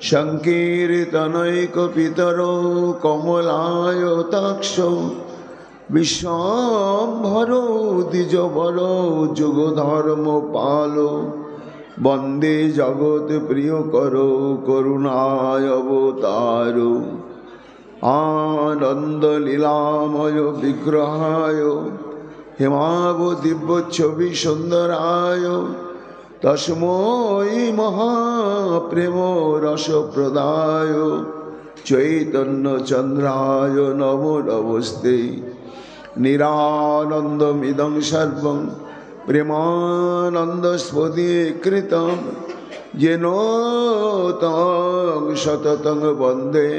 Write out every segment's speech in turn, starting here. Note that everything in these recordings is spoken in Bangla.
সংকীর্তনৈকপিতরো কমলায়তাক্ষ বিশ্বম্ভরো দ্বিজবরো যুগধর্মপালো বন্দে জগৎ প্রিয়করো করুণায় অবতারো আনন্দ লীলাময় বিগ্রহায় হেমাব দিব্যচ্ছবি সুন্দরায় তস্मै মহাপ্রেম রসপ্রদায় চৈতন্য চন্দ্রায় নমো নমস্তে নিরানন্দমিদং সর্বং প্রেমানন্দস্ফুটিকৃতং येन तं सततं वन्दे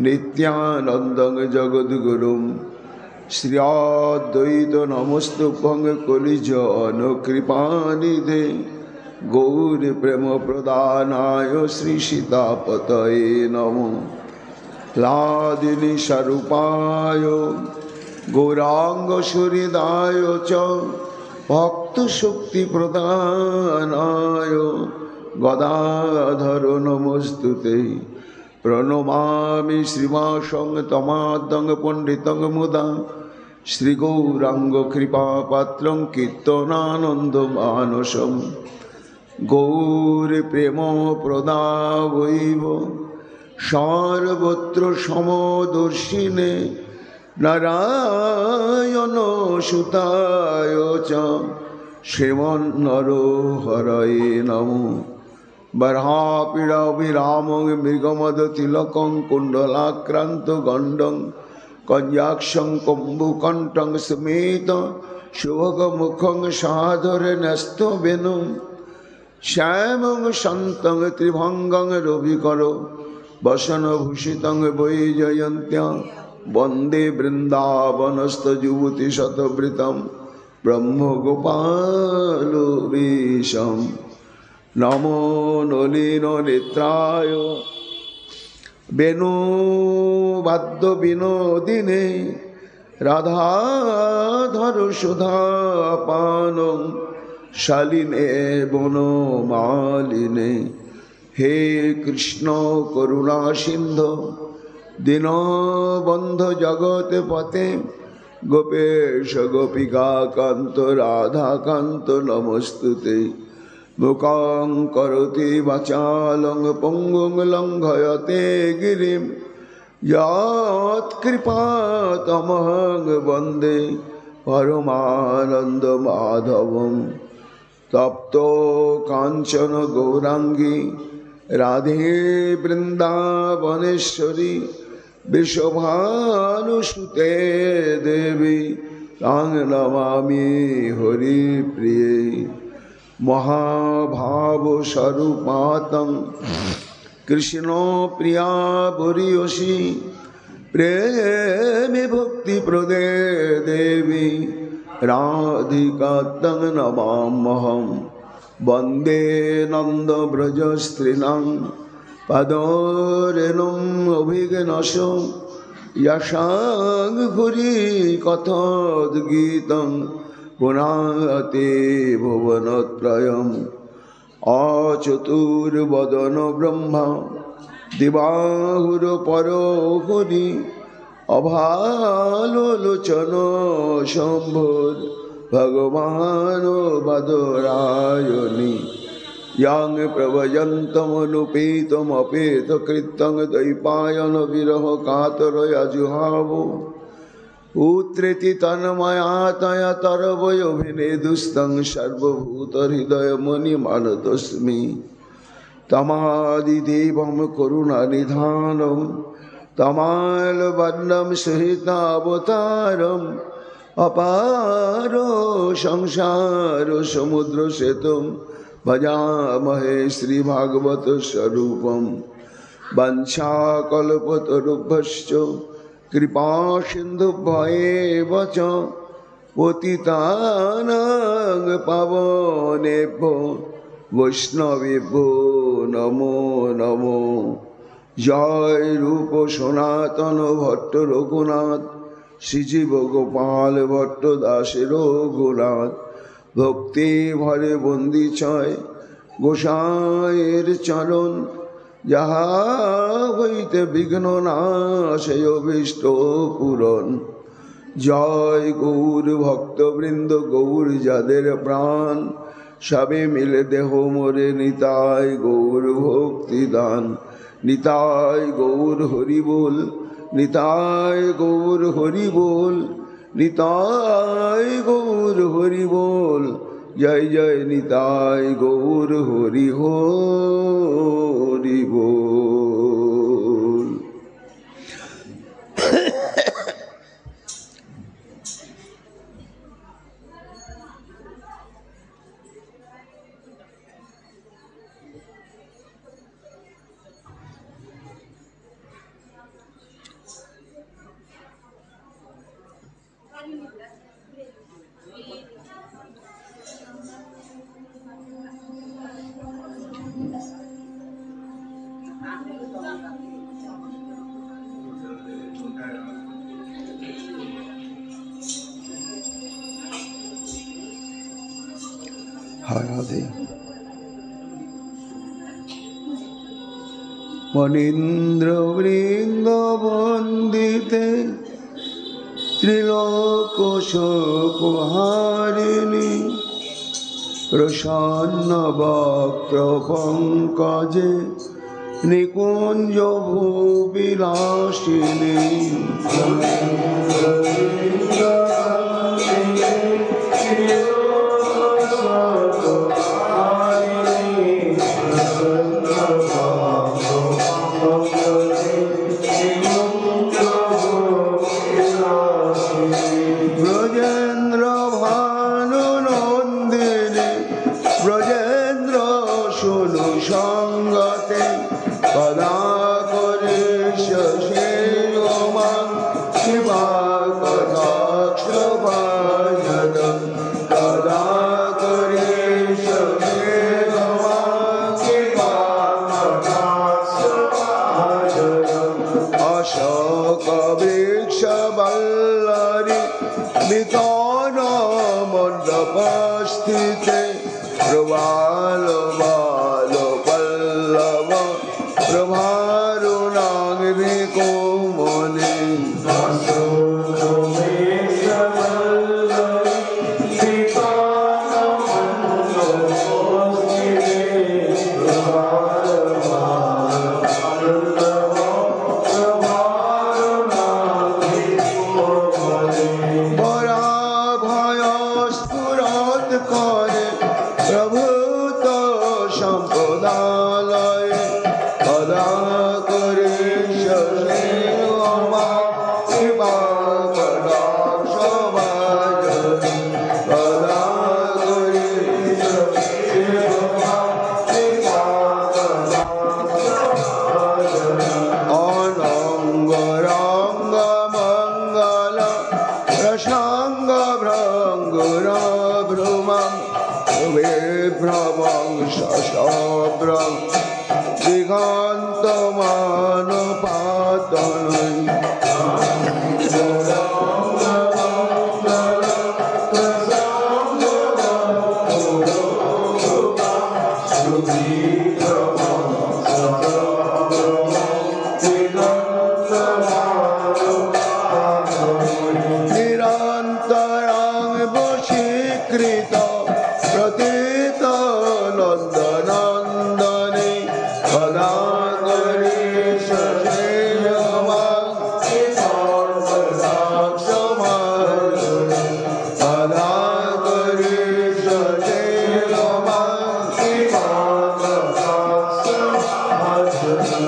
नित्यानन्दं जगद्गुरुं श्री अद्वैत नमस्तुभ्यं कलिजनकृपानिधे गौर प्रेम प्रदानाय श्री सीतापतये नमो लादिनी स्वरूपाय गौरांग सुहृदाय च भक्त शक्ति प्रदानाय गदाधर नमस्तुते प्रणमामि श्रीवासं तमादं पंडितं मुदा श्री गौरांग कृपापात्रं कीर्तनानंद मानसं गौर प्रेम प्रदावैव सर्वत्र समदर्शिने नारायण सुताय च श्रीमन्नरहरये नमो बर्हापीडाभिरामं मृगमदतिलकं कुण्डलाक्रान्तगण्डं कञ्जाक्षं कम्बुकण्ठं समेत शुभगमुखं सादरे न्यस्तवेणुं श्यामं शान्तं त्रिभंगं रविकरो वसनभूषितं वैजयन्त्या वन्दे वृन्दावनस्थयुवतिशतवृतं ब्रह्मगोपालवेशं नमो नलिननेत्राय वेणुवाद्यविनोदिने राधाधर सुधापानं शालिने वनमालिने हे कृष्ण करुणा सिंधु दीनबंधु जगत्पते गोपेश गोपिका कांत राधा कांत नमस्तुते मुखं करोति वाचालं पंगुं लंघयते गिरिं यत्कृपातमहं वन्दे परमानंद माधवं तप्तो कांचन गौरांगी राधे वृंदावनेश्वरी विश्वभानुसुते देवी तां नमामि हरिप्रिये महाभाव स्वरूपातं कृष्ण प्रिया बुरीयसी प्रेम भक्ति प्रदे देवी राधिका तं नमाम्यहं वन्दे नंद ब्रज स्त्रीणां पदरेणुम् अभिघ्नसो यशां घुरी कथोद्गीतं पुनाते भुवनत्रयम् अचतुर्वदन ब्रह्मा दिवाहुरपरो हरि अभालोचन शम्भुर् भगवान् बदरायणि yang प्रभजन्तमनुपेतमपेतकृतं द्वैपायन विरह कातरया जुहावो पुत्रेति तन्मयातया तरवयोभिनेदुस्तं सर्वभूतहृदयमुनिमानतोऽस्मि तमादिदेवं करुणानिधानं तमालवर्णं सहितावतारम् अपारो संसार समुद्र सेतुं भजामहे श्रीभागवत स्वरूपं वंशाकल्पतरुभ्यश्च कृपा सिन्धुभ्येव च पतितानां पावनेभ्यो वैष्णवेभ्यो नमो नमो जय रूप सनातन भट्ट रघुनाथ श्रीजीव गोपाल भट्ट दास रघुनाथ भक्ति भरे बंदी छय गोसाइर चरण যাহা হইতে বিঘ্ন নাশয় অভীষ্ট পূরণ। জয় গৌর ভক্তবৃন্দ, গৌর যাদের প্রাণ, সবে মিলে দেহ মোরে নিতাই গৌর ভক্তি দান। নিতাই গৌর হরি বল, নিতাই গৌর হরি বল, নিতাই গৌর হরি বল। জয় জয় নিতাই গৌর হরি হরি বল। রাধে। মনীন্দ্র বৃন্দ বন্দিতে ত্রিলোক শোকহারিণী, প্রসন্ন বক্র পঙ্কজে নিকুঞ্জ ভূবিলাসিনী। ব্রজেন্দ্র ভানু নন্দিনী, ব্রজেন্দ্র শুনু সঙ্গতে, কদা করে শিবমান শিবা কদাক্ষ ভাজন। কদা করে শিবমান শিবা কদাক্ষ ভাজন। অশোক বৃক্ষ বল্লরী বিতন মণ্ডপস্থিতে, প্রবাল বাল পল্লব প্রভারুণাগ্নি কোমলে। প্রভূত সম্পদালয়ে, কদা করে শিবা কদাক্ষ ভাজন। কদা করে শিবা কদাক্ষ ভাজন। অনঙ্গ রঙ্গ মঙ্গল প্রসঙ্গ ভ্রঙ্গুর ভ্রুমং, বিভ্রমং শশব্রং দিগন্ত মানপাতনৈ। নিরন্তরং বশীকৃত প্রতীত নন্দনন্দনে, কদা করে শিবমান শিবা কদাক্ষ ভাজন। কদা করে শিবমান শিবা কদাক্ষ ভাজন।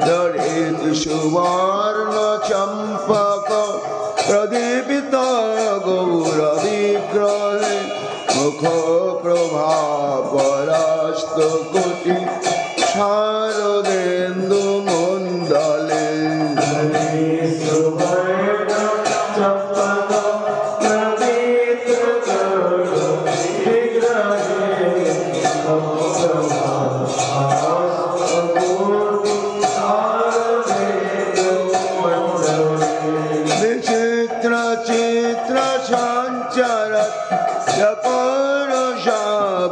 দরিত সুবর্ণ চম্পক প্রদীপিত গৌর বিগ্রহে, মুখ প্রভা পরাস্ত কোটি শারদেন্দু মণ্ডলে। বিচিত্র চিত্র সঞ্চারত পরশা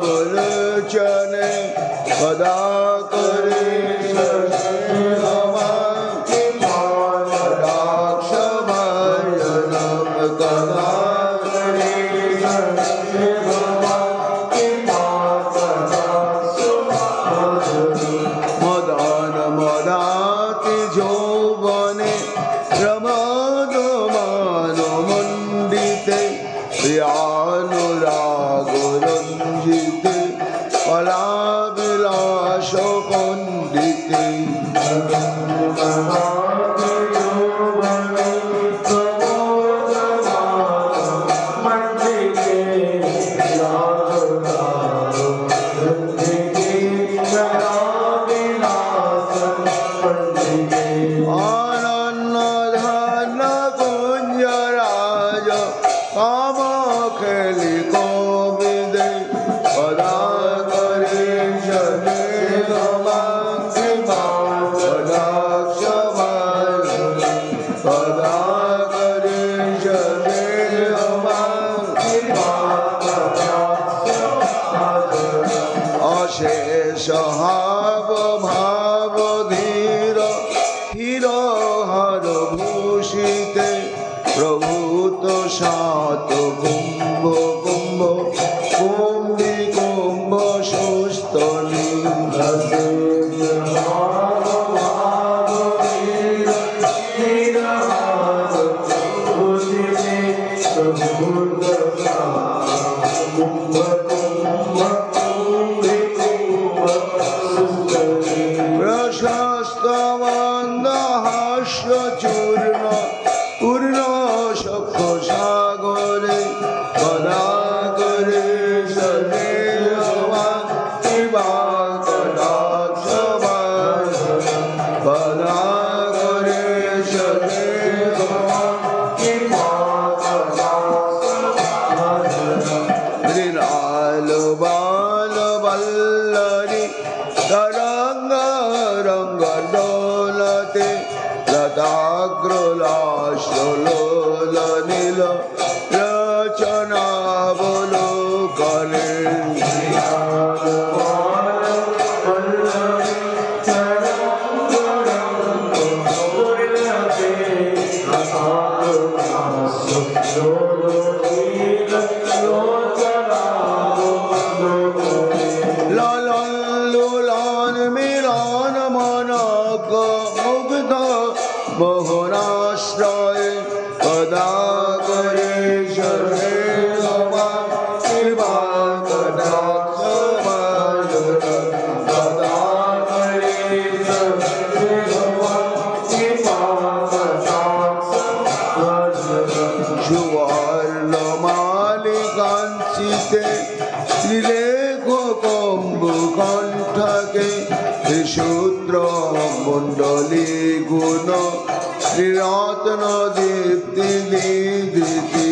বলোচনে, কদা করে বন্দিতে সহাব ভাব ধীর হীর হর ভূষিতে প্রভূত সাত কুম্ভ কুম্ভ কুম্ভি কুম্ভ সুস্থ প্রশস্ত মন্দ হাস্য চূর্ণ পূর্ণ সক্ষ সাগরে কদা করে সদে কদা করে সদে লীলাল বাল বল্লরি তরঙ্গ রঙ্গ দোলতে লতাগ্রলাশলোল নীল রচনা বলো করে মোহনাশ্রয় কদা করে সরে সুবর্ণ মালিকাঞ্চিতে শ্রীলেখ কম্বু কণ্ঠকে শূদ্র মণ্ডলী গুণ শ্রীরত্ন দীপ্তি নিধৃতি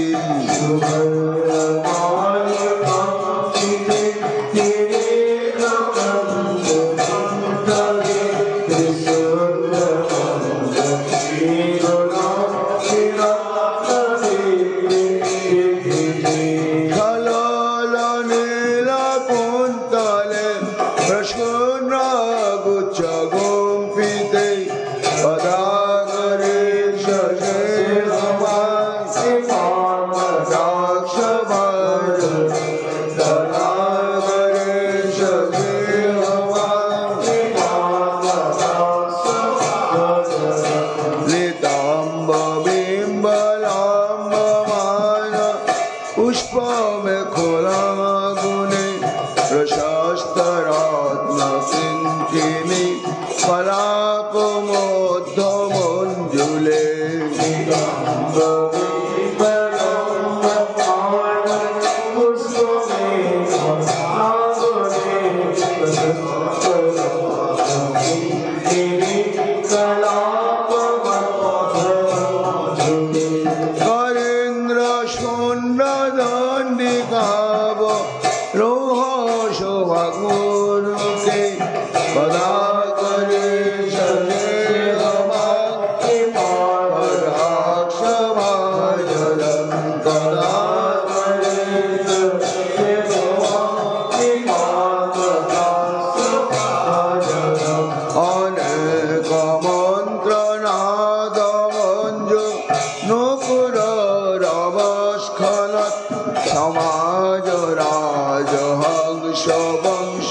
সমাজ রাজহংস বংশ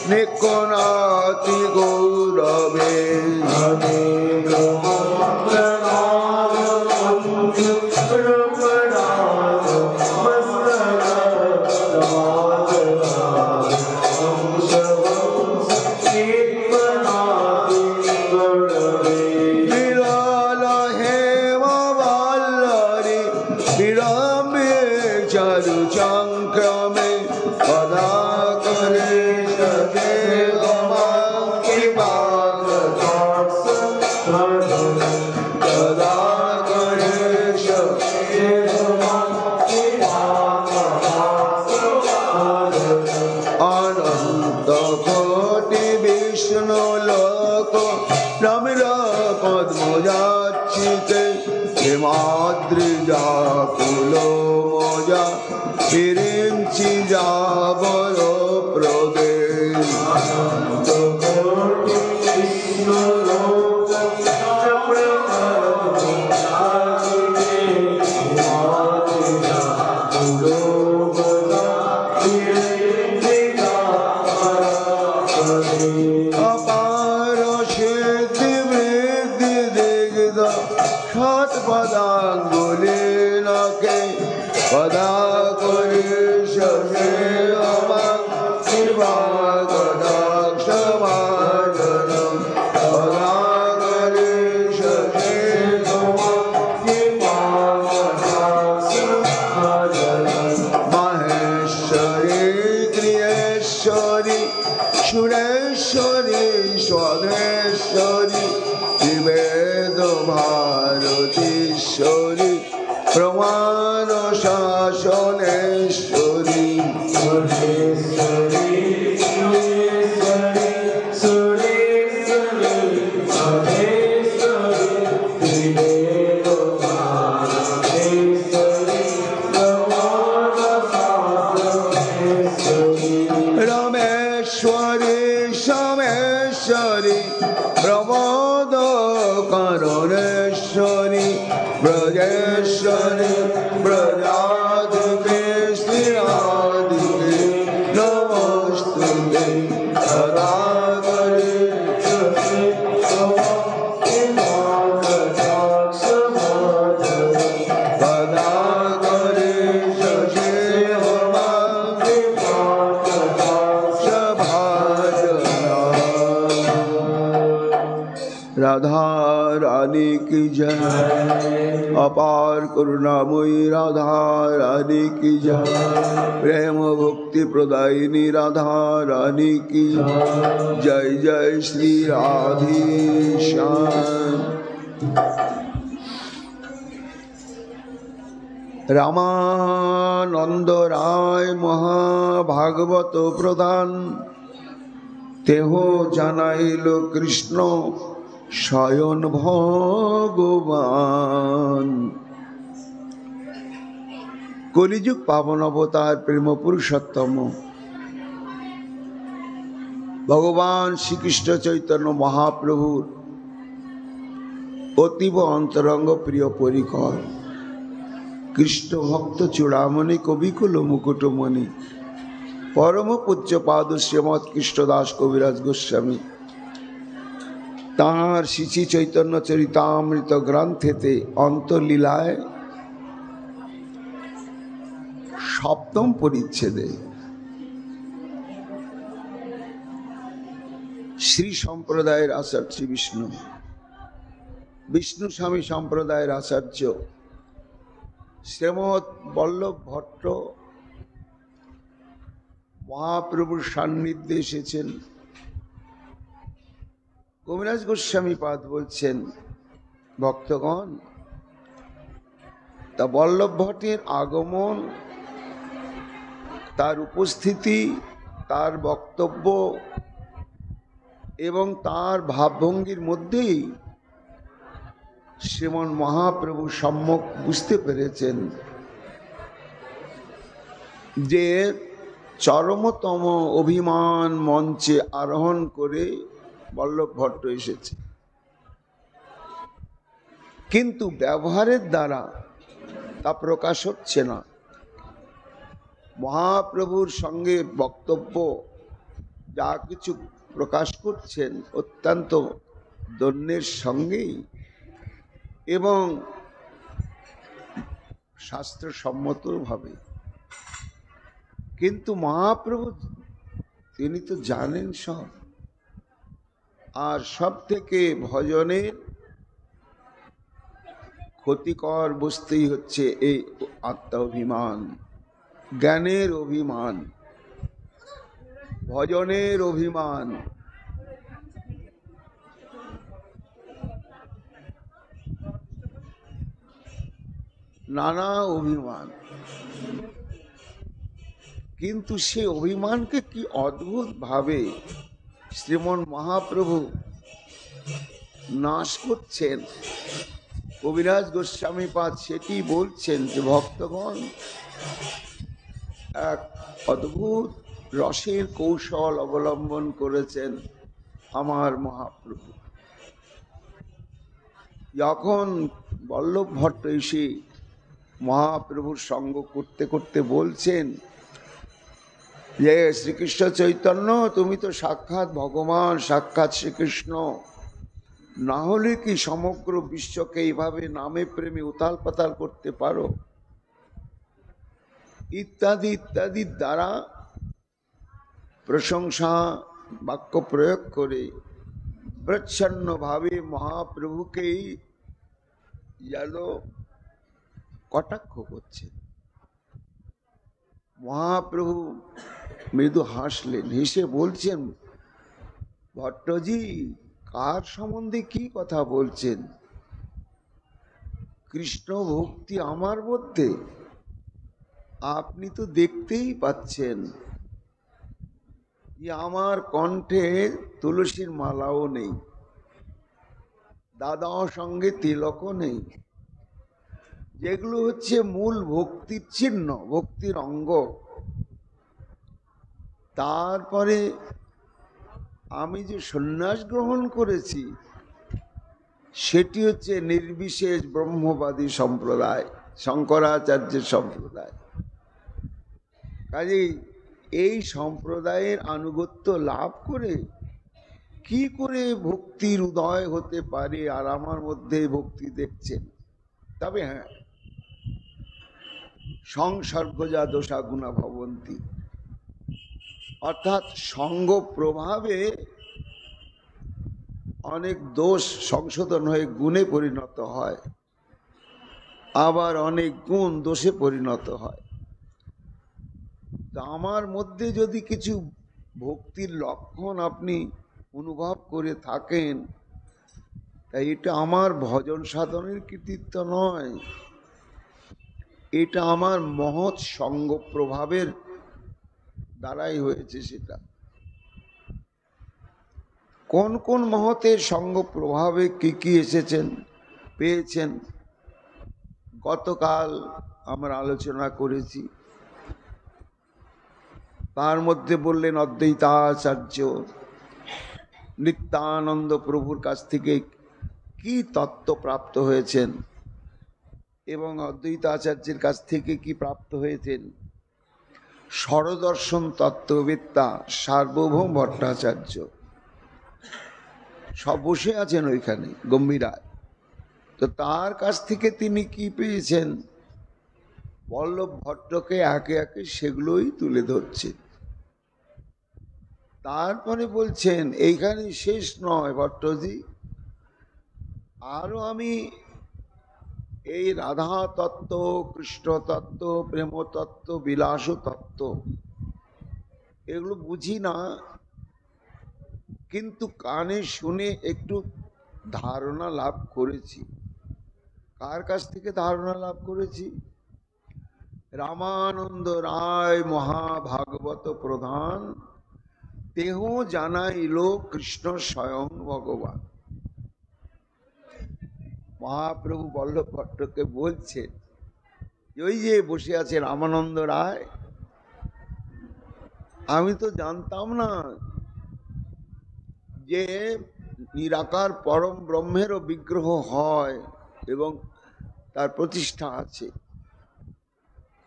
নিকোনাতি গৌরবে রামেরা পদ্ম যাচ্ছিতে হেমাদ্রিজা কুলো মজা ফিরেছি যাবর প্রদেশ অপার সিদ্ধি বৃদ্ধি দিগ্ধ সৎ পদাঙ্গুলি নকে পদা করি শশে অবাক সমাজন পদা করি শশে মহেশ্বরী ক্রিয়েশ্বরী সুরেশ্বরী স্বদেশ্বরী ত্রিবেদ ভারতীশ্বরী প্রমাণ শাসনেশ্বরী রামেশ্বরী সমেশ্বরী প্রমোদ করণেশ্বরী ব্রজেশ্বরী ব্রজাধিপে শ্রীরাধিপে নমস্তুতে সদা করে राधा रानी की जय अपार करुणामयी राधा रानी की जय प्रेम भक्ति प्रदायिनी राधा रानी की जय जय श्री राधेश्याम रामानंद राय महाभागवत प्रधान तेह जानाइल कृष्ण शयन भगवान कलिजुग पावन अवतार प्रेम पुरुषोत्तम भगवान श्री कृष्ण चैतन्य महाप्रभुर अतीब अंतरंग प्रिय परिकर कृष्ण भक्त चूड़ामणि कविकुल मुकुटमणि परम पूज्य पाद श्रीमद कृष्णदास कविराज गोस्वामी तार श्री चैतन्य चरितामृत ग्रंथेते अंतलीलाय सप्तम परिच्छेदे श्री सम्प्रदायर आचार्य विष्णु विष्णु स्वामी सम्प्रदायर आचार्य श्रीमद वल्लभ भट्ट महाप्रभुर सान्निध्ये एसेছেন कविराज गोस्वामी पाद बोलছেন भक्तगण ता वल्लभ भट्टेर आगमन तार उपस्थिति तार बक्तव्य एवं तार भावभंगिर मध्येई श्रीमन महाप्रभु सम्यक बुझते पेरेছেন जे चरमतम अभिमान मंचे आरोहण करे वल्लभ भट्ट एसेছে किन्तु व्यवहारेर द्वारा ता प्रकाश होच्छे ना महाप्रभुर संगे बक्तव्य जा किछु प्रकाश करছেন अत्यंत दन्येर संगेई एवं शास्त्रसम्मत भावे किन्तु महाप्रभु तिनि तो जानेन सब और सब थेके भजनेर क्षतिकर बुझतेई हच्छे एई आत्माभिमान ज्ञानेर अभिमान भजनेर अभिमान नाना अभिमान किन्तु से अभिमान के कि अद्भुत भावे श्रीमन महाप्रभु নাশ করছেন। কবিরাজ গোস্বামী পাদ সেটি বলছেন যে ভক্তগণ এক অদ্ভুত রসের কৌশল অবলম্বন করেছেন আমার মহাপ্রভু। যখন বল্লভ ভট্ট এসে মহাপ্রভুর সঙ্গ করতে করতে বলছেন যে শ্রীকৃষ্ণ চৈতন্য তুমি তো সাক্ষাৎ ভগবান, সাক্ষাৎ শ্রীকৃষ্ণ, না হলে কি সমগ্র বিশ্বকে এইভাবে নামে প্রেমে উতাল পাতাল করতে পারো, ইত্যাদি ইত্যাদির দ্বারা প্রশংসা বাক্য প্রয়োগ করে প্রচ্ছন্নভাবে মহাপ্রভুকেই যেন কটাক্ষ করছে। মহাপ্রভু মৃদু হাসলেন, হেসে বলছেন ভট্টজি কার সম্বন্ধে কি কথা বলছেন? কৃষ্ণ ভক্তি আমার মধ্যে আপনি তো দেখতেই পাচ্ছেন যে আমার কণ্ঠে তুলসীর মালাও নেই, দাদাও সঙ্গে তিলকও নেই, যেগুলো হচ্ছে মূল ভক্তির চিহ্ন, ভক্তির অঙ্গ। তারপরে আমি যে সন্ন্যাস গ্রহণ করেছি সেটি হচ্ছে নির্বিশেষ ব্রহ্মবাদী সম্প্রদায়, শঙ্করাচার্যের সম্প্রদায়। কাজেই এই সম্প্রদায়ের আনুগত্য লাভ করে কি করে ভক্তির উদয় হতে পারে, আর আমার মধ্যে ভক্তি দেখছেন। তবে হ্যাঁ, সংসর্গজা দোষা গুণা ভবন্তি, অর্থাৎ সঙ্গ প্রভাবে অনেক দোষ সংশোধন হয়ে গুণে পরিণত হয়, আবার অনেক গুণ দোষে পরিণত হয়। তো আমার মধ্যে যদি কিছু ভক্তির লক্ষণ আপনি অনুভব করে থাকেন, তাই এটা আমার ভজন সাধনের কৃতিত্ব নয়, এটা আমার মহৎ সঙ্গ প্রভাবের দ্বারাই হয়েছে। সেটা কোন কোন মহতের সঙ্গ প্রভাবে কি কি এসেছেন পেয়েছেন গতকাল আমরা আলোচনা করেছি। তার মধ্যে বললেন অদ্বৈতাচার্য নিত্যানন্দ প্রভুর কাছ থেকে কি তত্ত্ব প্রাপ্ত হয়েছেন এবং অদ্বৈতাচার্যের কাছ থেকে কি প্রাপ্ত হয়েছেন ষড়দর্শন তত্ত্ববেত্তা সার্বভৌম ভট্টাচার্য। সব বসে আছেন ওইখানে গম্ভীরায়। তো তার কাছ থেকে তিনি কি পেয়েছেন বল্লভ ভট্টকে একে একে সেগুলোই তুলে ধরছে। তারপরে বলছেন এইখানে শেষ নয় ভট্টজি, আরো আমি এই রাধা তত্ত্ব, কৃষ্ণ তত্ত্ব, প্রেম তত্ত্ব, বিলাস তত্ত্ব এগুলো বুঝি না, কিন্তু কানে শুনে একটু ধারণা লাভ করেছি। কার কাছ থেকে ধারণা লাভ করেছি? রামানন্দ রায় মহাভাগবত প্রধান দেহ জানাইল কৃষ্ণ স্বয়ং ভগবান। মহাপ্রভু বল্লভ ভট্টকে বলছেন ওই যে বসে আছে রামানন্দ রায়, আমি তো জানতাম না যে নিরাকার পরম ব্রহ্মেরও বিগ্রহ হয় এবং তার প্রতিষ্ঠা আছে,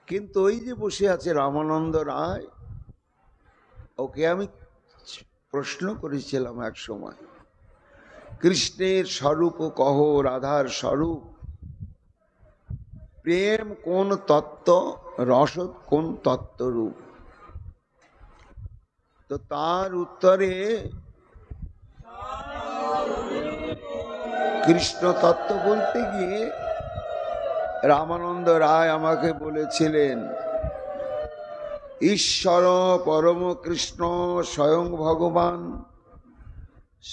কিন্তু ওই যে বসে আছে রামানন্দ রায়, ওকে আমি প্রশ্ন করেছিলাম এক সময়, কৃষ্ণের স্বরূপ কহ, রাধার স্বরূপ, প্রেম কোন তত্ত্ব, রসদ কোন তত্ত্বরূপ। তো তার উত্তরে কৃষ্ণ তত্ত্ব বলতে গিয়ে রামানন্দ রায় আমাকে বলেছিলেন ঈশ্বর পরম কৃষ্ণ স্বয়ং ভগবান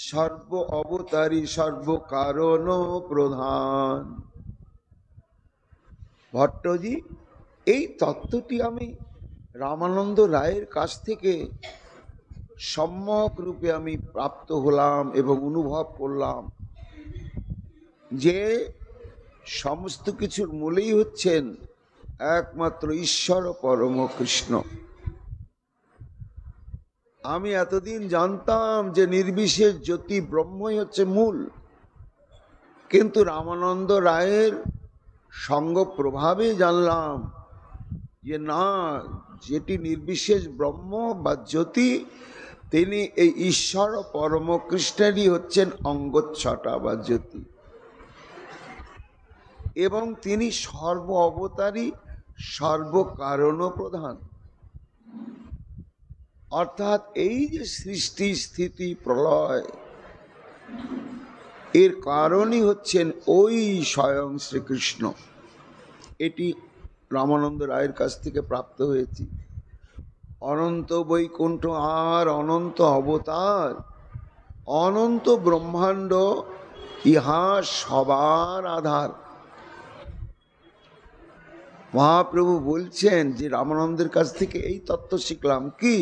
সর্ব অবতারী সর্ব কারণ প্রধান। ভট্টজি এই তত্ত্বটি আমি রামানন্দ রায়ের কাছ থেকে সম্যক রূপে আমি প্রাপ্ত হলাম এবং অনুভব করলাম। যে সমস্ত কিছুর মূলেই হচ্ছেন একমাত্র ঈশ্বর পরম কৃষ্ণ। আমি এতদিন জানতাম যে নির্বিশেষ জ্যোতি ব্রহ্মই হচ্ছে মূল, কিন্তু রামানন্দ রায়ের সঙ্গ প্রভাবে জানলাম যে না, যেটি নির্বিশেষ ব্রহ্ম বা জ্যোতি, তিনি এই ঈশ্বর পরম কৃষ্ণেরই হচ্ছেন অঙ্গচ্ছটা বা জ্যোতি, এবং তিনি সর্ব অবতারী, সর্বকারণ প্রধান। অর্থাৎ এই যে সৃষ্টি স্থিতি প্রলয়, এর কারণই হচ্ছেন ওই স্বয়ং শ্রীকৃষ্ণ। এটি রামানন্দ রায়ের কাছ থেকে প্রাপ্ত হয়েছি। অনন্ত বৈকুণ্ঠ আর অনন্ত অবতার, অনন্ত ব্রহ্মাণ্ড, ইহা সবার আধার। মহাপ্রভু বলছেন যে রামানন্দের কাছ থেকে এই তত্ত্ব শিখলাম, কি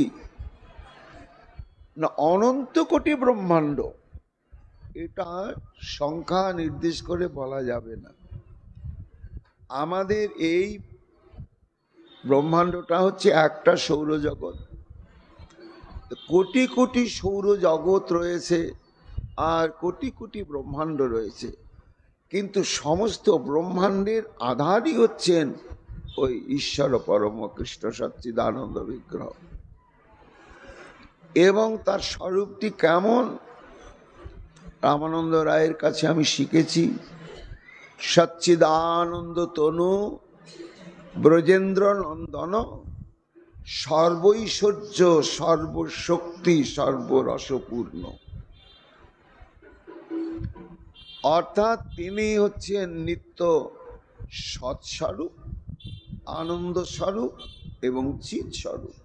না, অনন্ত কোটি ব্রহ্মাণ্ড, এটা সংখ্যা নির্দেশ করে বলা যাবে না। আমাদের এই ব্রহ্মাণ্ডটা হচ্ছে একটা সৌরজগৎ, কোটি কোটি সৌরজগৎ রয়েছে আর কোটি কোটি ব্রহ্মাণ্ড রয়েছে, কিন্তু সমস্ত ব্রহ্মাণ্ডের আধারই হচ্ছেন ওই ঈশ্বর পরম কৃষ্ণ সচ্চিদানন্দ বিগ্রহ। এবং তার স্বরূপটি কেমন, রামানন্দ রায়ের কাছে আমি শিখেছি। সচ্চিদানন্দ তনু ব্রজেন্দ্র নন্দন, সর্বৈশ্বর্য সর্বশক্তি সর্বরসপূর্ণ। অর্থাৎ তিনি হচ্ছেন নিত্য সৎস্বরূপ, আনন্দ স্বরূপ এবং চিৎ স্বরূপ।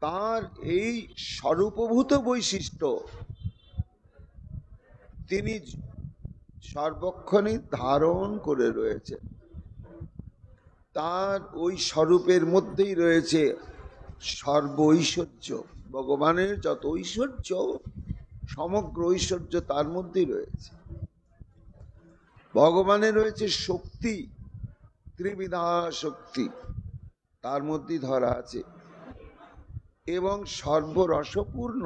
তার এই স্বরূপভূত বৈশিষ্ট্য তিনি সর্বক্ষণই ধারণ করে রয়েছেন। তার ওই স্বরূপের মধ্যেই রয়েছে সর্ব ঐশ্বর্য। ভগবানের যত ঐশ্বর্য, সমগ্র ঐশ্বর্য তার মধ্যেই রয়েছে। ভগবানের রয়েছে শক্তি, ত্রিবিধা শক্তি তার মধ্যেই ধরা আছে, এবং সর্বরসপূর্ণ,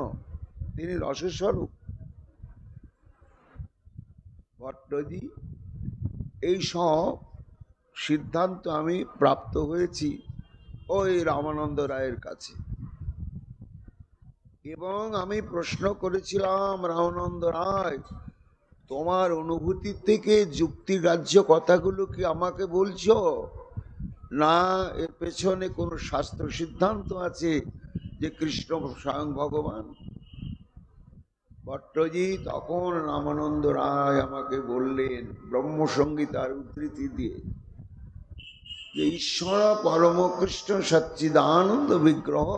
তিনি রসস্বরূপ। ভট্টজি, এই সব সিদ্ধান্ত আমি প্রাপ্ত হয়েছি ওই রামানন্দ রায়ের কাছে। এবং আমি প্রশ্ন করেছিলাম, রামানন্দ রায়, তোমার অনুভূতি থেকে যুক্তিগ্রাহ্য কথাগুলো কি আমাকে বলছো, না এর পেছনে কোনো শাস্ত্র সিদ্ধান্ত আছে যে কৃষ্ণ স্বয়ং ভগবান? ভট্টজি তখন রামানন্দ রায় আমাকে বললেন ব্রহ্মসংগীতার উদ্ধৃতি দিয়ে যে ঈশ্বর পরম কৃষ্ণ সচ্চিদানন্দ বিগ্রহ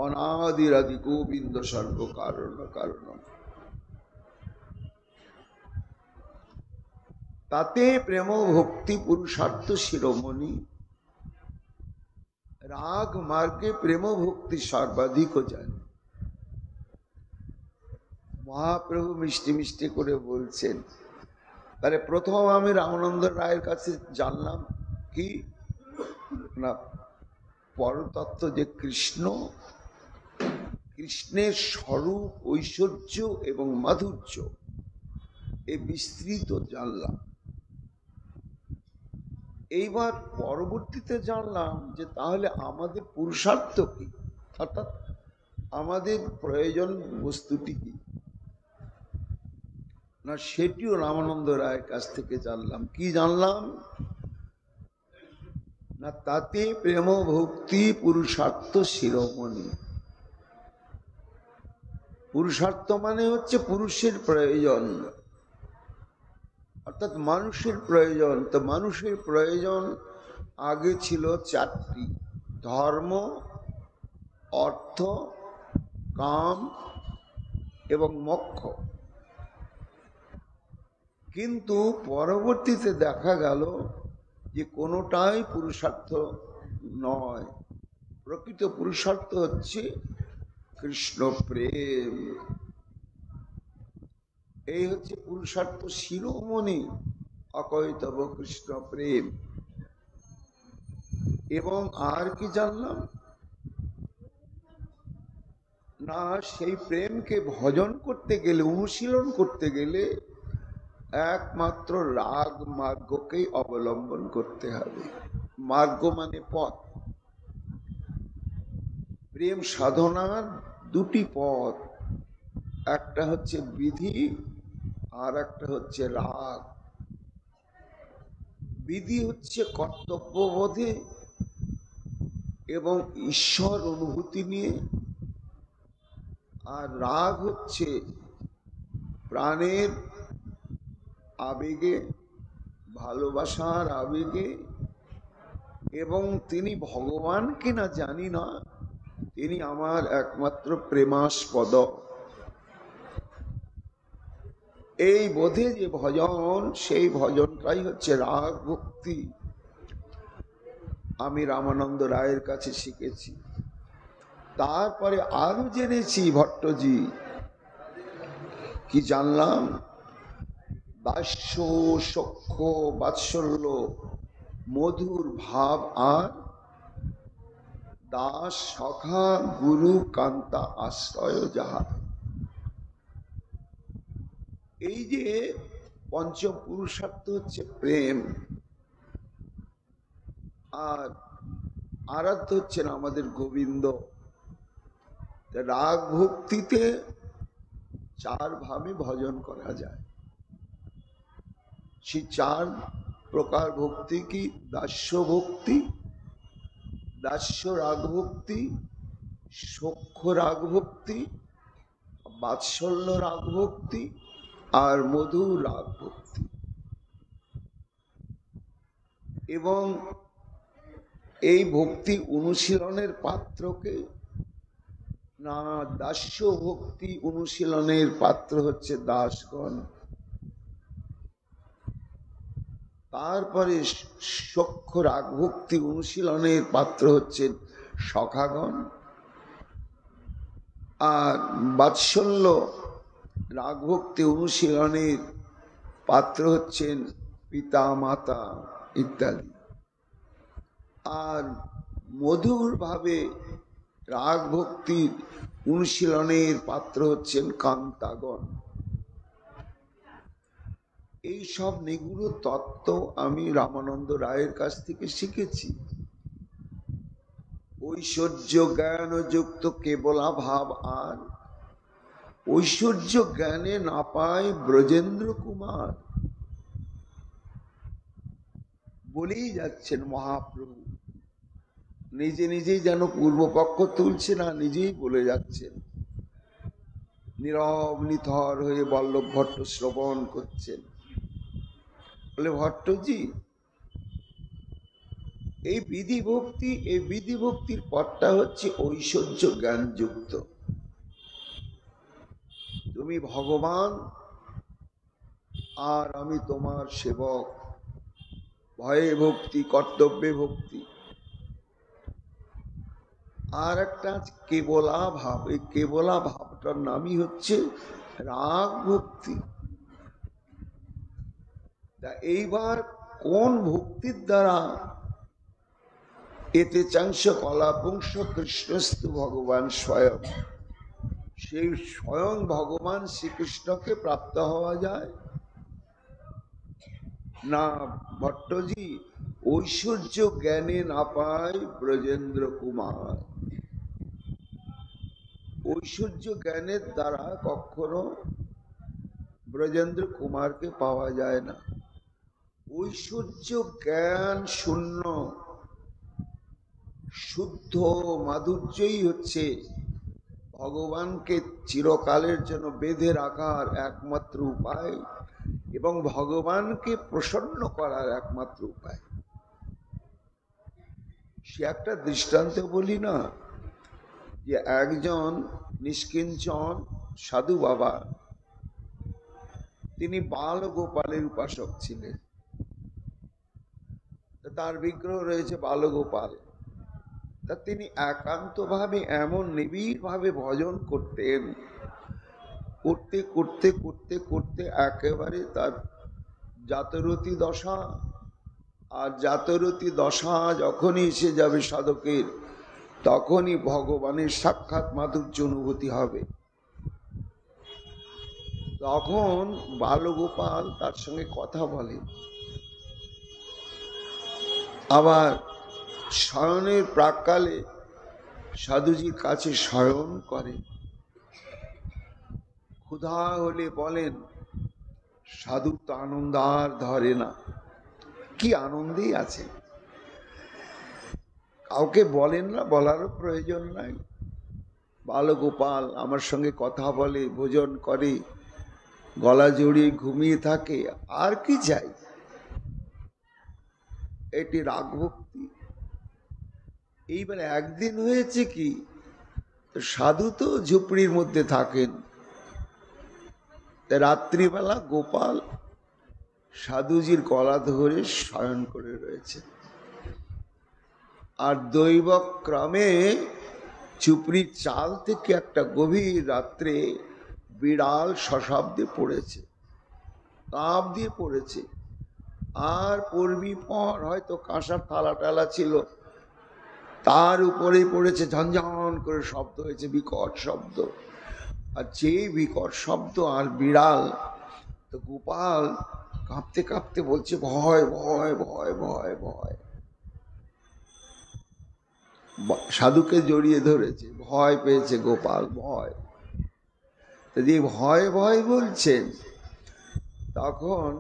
অনাদিরাদি গোবিন্দ সর্বকারণ কারণ। তাতে প্রেম ভক্তি পুরুষার্থ শিরোমণি, রাগ মার্গে প্রেম ভক্তি সর্বাধিক যায়। মহাপ্রভু মিষ্টি মিষ্টি করে বলছেন। তাহলে প্রথম আমি রামানন্দ রায়ের কাছে জানলাম কি না, পরতত্ত্ব যে কৃষ্ণ, কৃষ্ণের স্বরূপ, ঐশ্বর্য এবং মাধুর্য, এই বিস্তৃত জানলাম। এইবার পরবর্তীতে জানলাম যে তাহলে আমাদের পুরুষার্থ কি, অর্থাৎ আমাদের প্রয়োজন বস্তুটি কি না, সেটিও রামানন্দ রায়ের কাছ থেকে জানলাম। কি জানলাম না, তাতে প্রেম ভক্তি পুরুষার্থ শিরোমণি। পুরুষার্থ মানে হচ্ছে পুরুষের প্রয়োজন, অর্থাৎ মানুষের প্রয়োজন। তো মানুষের প্রয়োজন আগে ছিল চারটি: ধর্ম, অর্থ, কাম এবং মোক্ষ। কিন্তু পরবর্তীতে দেখা গেল যে কোনোটাই পুরুষার্থ নয়। প্রকৃত পুরুষার্থ হচ্ছে কৃষ্ণ প্রেম। এই হচ্ছে পুরুষার্থ শিরোমণি অকৈতব কৃষ্ণ প্রেম। এবং আর কি জানলাম না, সেই প্রেমকে ভজন করতে গেলে, অনুশীলন করতে গেলে একমাত্র রাগ মার্গকেই অবলম্বন করতে হবে। মার্গ মানে পথ। প্রেম সাধনার দুটি পথ, একটা হচ্ছে বিধি আর একটা হচ্ছে রাগ। বিধি হচ্ছে কর্তব্যবোধে এবং ঈশ্বর অনুভূতি নিয়ে, আর রাগ হচ্ছে প্রাণের আবেগে, ভালোবাসার আবেগে। এবং তিনি ভগবান কিনা জানি না, তিনি আমার একমাত্র প্রেমাস্পদ। এই বোধে যে ভজন, সেই ভজনটাই হচ্ছে রাগ ভক্তি। আমি রামানন্দ রায়ের কাছে শিখেছি। তারপরে আরো জেনেছি ভট্টজি, কি জানলাম, দাস্য সখ্য বাৎসল্য মধুর ভাব আর দাস সখা গুরু কান্তা আশ্রয় যাহার। এই যে পঞ্চম পুরুষার্থ হচ্ছে প্রেম, আর আরাধ্য হচ্ছেন আমাদের গোবিন্দ। রাগ ভক্তিতে চার ভাবে ভজন করা যায়। সেই চার প্রকার ভক্তি কি? দাস্য ভক্তি, দাস্য রাগ ভক্তি, সখ্য রাগ ভক্তি, বাৎসল্য রাগ ভক্তি আর মধুর রাগ ভক্তি। এবং এই ভক্তি অনুশীলনের পাত্রকে না, দাস্য ভক্তি অনুশীলনের পাত্র হচ্ছে দাসগণ, তারপরে সখ্য রাগ ভক্তি অনুশীলনের পাত্র হচ্ছেন সখাগণ, আর বাৎসল্য রাগ ভক্তি অনুশীলনের পাত্র হচ্ছেন পিতা মাতা ইত্যাদি। আর মধুর ভাবে রাগ ভক্তির অনুশীলনের পাত্র হচ্ছেন কান্তাগণ। এই সব নিগুড় তত্ত্ব আমি রামানন্দ রায়ের কাছ থেকে শিখেছি। ঐশ্বর্য জ্ঞান যুক্ত কেবলা ভাব আর ঐশ্বর্য জ্ঞানে না পায় ব্রজেন্দ্র কুমার। বলেই যাচ্ছেন মহাপ্রভু, নিজে নিজেই যেন পূর্বপক্ষ তুলছে না, নিজেই বলে যাচ্ছেন। নীরব নিথর হয়ে বল্লভ ভট্ট শ্রবণ করছেন। বলে, ভট্টজি, এই বিধি ভক্তি, এই বিধি ভক্তির পথটা হচ্ছে ঐশ্বর্য জ্ঞান যুক্ত। তুমি ভগবান আর আমি তোমার সেবক, ভয়ে ভক্তি, কর্তব্যে ভক্তি। আর একটা কেবলা ভাব, এই কেবলা ভাবটার নামই হচ্ছে রাগ ভক্তি। তা এইবার কোন ভক্তির দ্বারা এতে চাংশ কলাপুংস কৃষ্ণস্তু ভগবান স্বয়ং, সেই স্বয়ং ভগবান শ্রীকৃষ্ণকে প্রাপ্ত হওয়া যায় না? ভট্টজি, ঐশ্বর্য জ্ঞানে না পায় ব্রজেন্দ্র কুমার। ঐশ্বর্য জ্ঞানের দ্বারা কখনো ব্রজেন্দ্র কুমারকে পাওয়া যায় না। ঐশ্বর্য জ্ঞান শূন্য শুদ্ধ মাধুর্যই হচ্ছে ভগবানকে চিরকালের জন্য বেঁধে রাখার একমাত্র উপায় এবং ভগবানকে প্রসন্ন করার একমাত্র উপায়। সে একটা দৃষ্টান্ত বলি না, যে একজন নিষ্কিঞ্চন সাধু বাবা, তিনি বাল গোপালের উপাসক ছিলেন। তার বিগ্রহ রয়েছে বালগোপাল। তা তিনি একান্তভাবে এমন নিবিড়ভাবে ভজন করতেন করতে করতে করতে করতে একেবারে তার জাতরতি দশা, আর জাতরতি দশা যখনই এসে যাবে সাধকের, তখনই ভগবানের সাক্ষাৎ মাধুর্য অনুভূতি হবে। তখন বালগোপাল তার সঙ্গে কথা বলে, আবার শয়নের প্রাক্কালে সাধুজির কাছে শয়ন করে। ক্ষুধা হলে বলেন, সাধু তো আনন্দ আর ধরে না, কি আনন্দেই আছে, কাউকে বলেন না, বলারও প্রয়োজন নাই। বালগোপাল আমার সঙ্গে কথা বলে, ভোজন করে, গলা জড়িয়ে ঘুমিয়ে থাকে, আর কি চাই? এটি রাগ ভক্তি। এইবার একদিন হয়েছে কি, সাধু তো ঝুপড়ির মধ্যে থাকেন, রাত্রিবেলা গোপাল সাধুজির গলা ধরে শয়ন করে রয়েছে, আর দৈবক্রমে ঝুপড়ির চাল থেকে একটা গভীর রাত্রে বিড়াল সশব্দে পড়েছে, কাঁপ দিয়ে পড়েছে। আর পড়বি পর হয়তো কাঁসার থালা টালা ছিল, তার উপরেই পড়েছে, ঝনঝন করে শব্দ হয়েছে, বিকট শব্দ। আর যে বিকট শব্দ, আর বিড়াল, তো গোপাল কাঁপতে কাঁপতে বলছে, ভয় ভয় ভয় ভয় ভয়। সাধুকে জড়িয়ে ধরেছে, ভয় পেয়েছে গোপাল, ভয়। যে ভয় ভয় বলছেন, তখন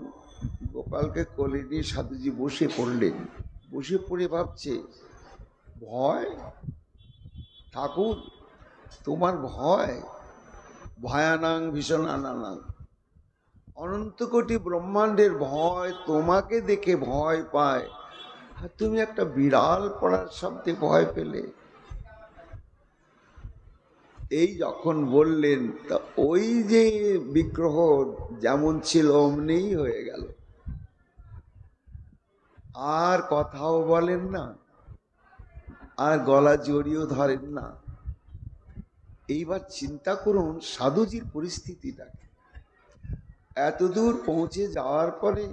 গোপালকে কোলে নিয়ে সাধুজি বসে পড়লেন। বসে পড়ে ভাবছে, ভয়? ঠাকুর তোমার ভয়? ভয়ানাং ভীষণানাং, অনন্ত কোটি ব্রহ্মাণ্ডের ভয় তোমাকে দেখে ভয় পায়, আর তুমি একটা বিড়াল পড়ার শব্দে ভয় পেলে? এই যখন বললেন, তা ওই যে বিগ্রহ যেমন ছিল অমনিই হয়ে গেল, আর কথাও বলেন না, আর গলা জড়িয়েও ধরেন না। এইবার চিন্তা করুন সাধুজির পরিস্থিতিটাকে। এতদূর পৌঁছে যাওয়ার পরে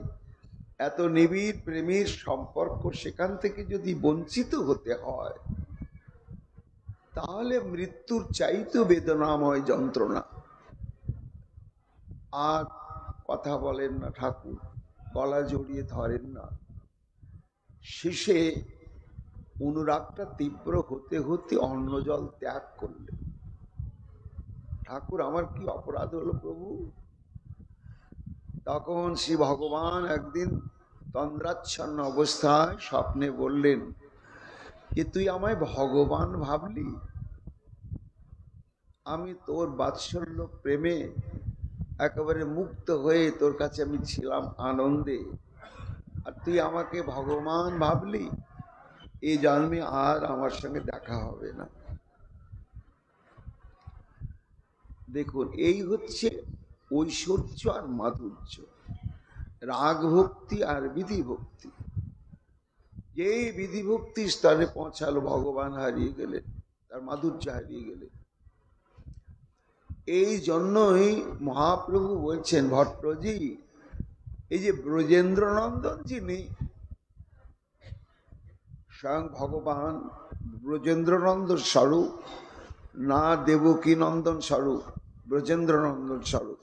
এত নিবিড় প্রেমের সম্পর্ক, সেখান থেকে যদি বঞ্চিত হতে হয়, তাহলে মৃত্যুর চাইতে বেদনাময় যন্ত্রণা। আর কথা বলেন না ঠাকুর, গলা জড়িয়ে ধরেন না। শেষে অনুরাগটা তীব্র হতে হতে অন্ন জল ত্যাগ করলেন। ঠাকুর আমার কি অপরাধ হলো প্রভু? তখন শ্রী ভগবান একদিন তন্দ্রাচ্ছন্ন অবস্থায় স্বপ্নে বললেন যে, তুই আমায় ভগবান ভাবলি, আমি তোর বাৎসল্য প্রেমে একেবারে মুক্ত হয়ে তোর কাছে আমি ছিলাম আনন্দে, আর তুই আমাকে ভগবান ভাবলি, এই জন্মে আর আমার সঙ্গে দেখা হবে না। দেখুন, এই হচ্ছে ঐশ্বর্য আর মাধুর্য, রাগ ভক্তি আর বিধি ভক্তি। যে বিধি ভক্তি স্তরে পৌঁছালো, ভগবান হারিয়ে গেলেন, তার মাধুর্য হারিয়ে গেলেন। এই জন্যই মহাপ্রভু বলছেন, ভট্টজি, এই যে ব্রজেন্দ্র নন্দন যিনি, স্বয়ং ভগবান ব্রজেন্দ্র নন্দন স্বরূপ, না দেবকী নন্দন স্বরূপ, ব্রজেন্দ্র নন্দন স্বরূপ।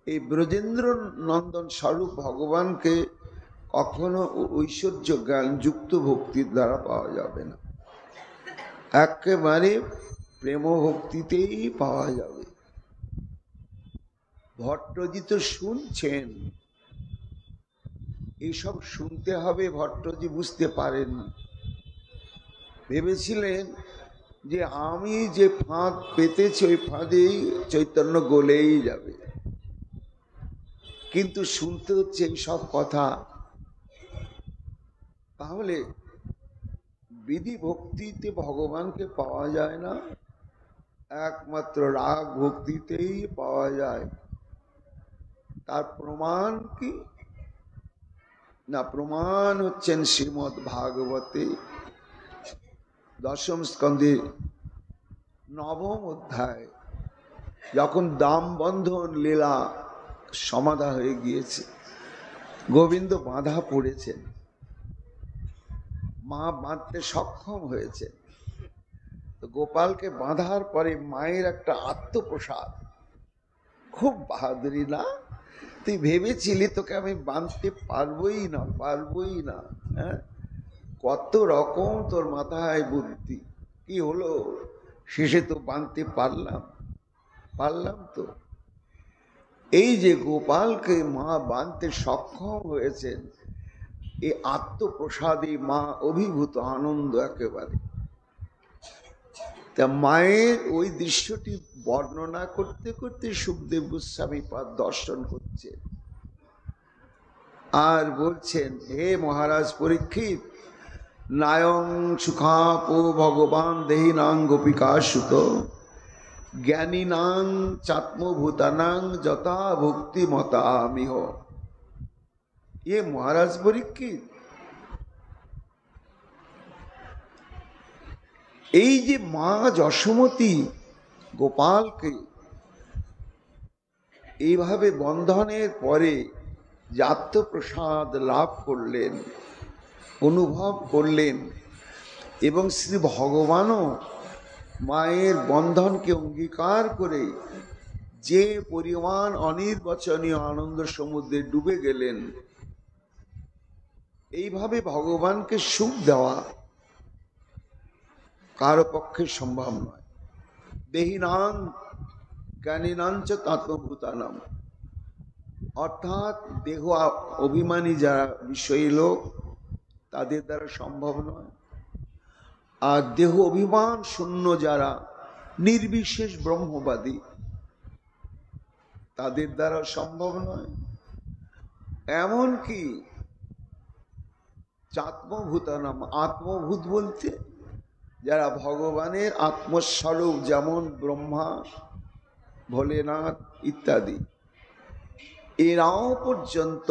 এই ব্রজেন্দ্র নন্দন স্বরূপ ভগবানকে কখনো ঐশ্বর্য জ্ঞান যুক্ত ভক্তির দ্বারা পাওয়া যাবে না, একেবারে প্রেম ভক্তিতেই পাওয়া যাবে। ভট্টজি তো শুনছেন, এইসব শুনতে হবে, ভট্টজি বুঝতে পারেন। ভেবেছিলেন যে আমি যে ফাঁদ পেতেছি ওই ফাঁদেই চৈতন্য গলেই যাবে, কিন্তু শুনতে হচ্ছে এইসব কথা। তাহলে বিধি ভক্তিতে ভগবানকে পাওয়া যায় না, একমাত্র রাগ ভক্তিতেই পাওয়া যায়। তার প্রমাণ কি না? প্রমাণ হচ্ছেন শ্রীমদ্ ভাগবতে দশম স্কন্ধে 9ম অধ্যায় যখন দাম বন্ধন লীলা সমাধা হয়ে গিয়েছে, গোবিন্দ বাঁধা পড়েছেন, মা বাঁধতে সক্ষম হয়েছে। তো গোপালকে বাঁধার পরে মায়ের একটা আত্মপ্রসাদ, খুব বাহাদুরি না, তুই ভেবেছিলি তোকে আমি বাঁধতে পারবোই না, হ্যাঁ, কত রকম তোর মাথায় বুদ্ধি, কি হলো, শেষে তো বাঁধতে পারলাম তো। এই যে গোপালকে মা বাঁধতে সক্ষম হয়েছেন, এই আত্মপ্রসাদে মা অভিভূত, আনন্দ একেবারে। তা মায়ের ওই দৃশ্যটি বর্ণনা করতে করতে সুখদেব গোস্বামী পাদ দর্শন করছেন আর বলছেন, হে মহারাজ পরীক্ষিত, নায়ং সুখাপো ভগবান দেহিনাং গোপিকা সুত জ্ঞানীনাং চাত্মভূতানাং যথা ভক্তি মতামিহ। এ মহারাজ পরীক্ষিত, এই যে মা যশোমতী গোপালকে এইভাবে বন্ধনের পরে আত্মপ্রসাদ লাভ করলেন, অনুভব করলেন, এবং শ্রী ভগবানও মায়ের বন্ধনকে অঙ্গীকার করে যে পরিমাণ অনির্বচনীয় আনন্দ সমুদ্রে ডুবে গেলেন, এইভাবে ভগবানকে সুখ দেওয়া কারো পক্ষে সম্ভব নয়। দেহিনাং জ্ঞানীনাঞ্চ আত্মভূতানাম, অর্থাৎ দেহ অভিমানী যারা বিষয়ী লোক, তাদের দ্বারা সম্ভব নয়। আর দেহ অভিমান শূন্য যারা নির্বিশেষ ব্রহ্মবাদী, তাদের দ্বারা সম্ভব নয়। এমনকি চাত্মভূতানাম, আত্মভূত বলতে যারা ভগবানের আত্মস্বরূপ, যেমন ব্রহ্মা, ভোলেনাথ ইত্যাদি, এরাও পর্যন্ত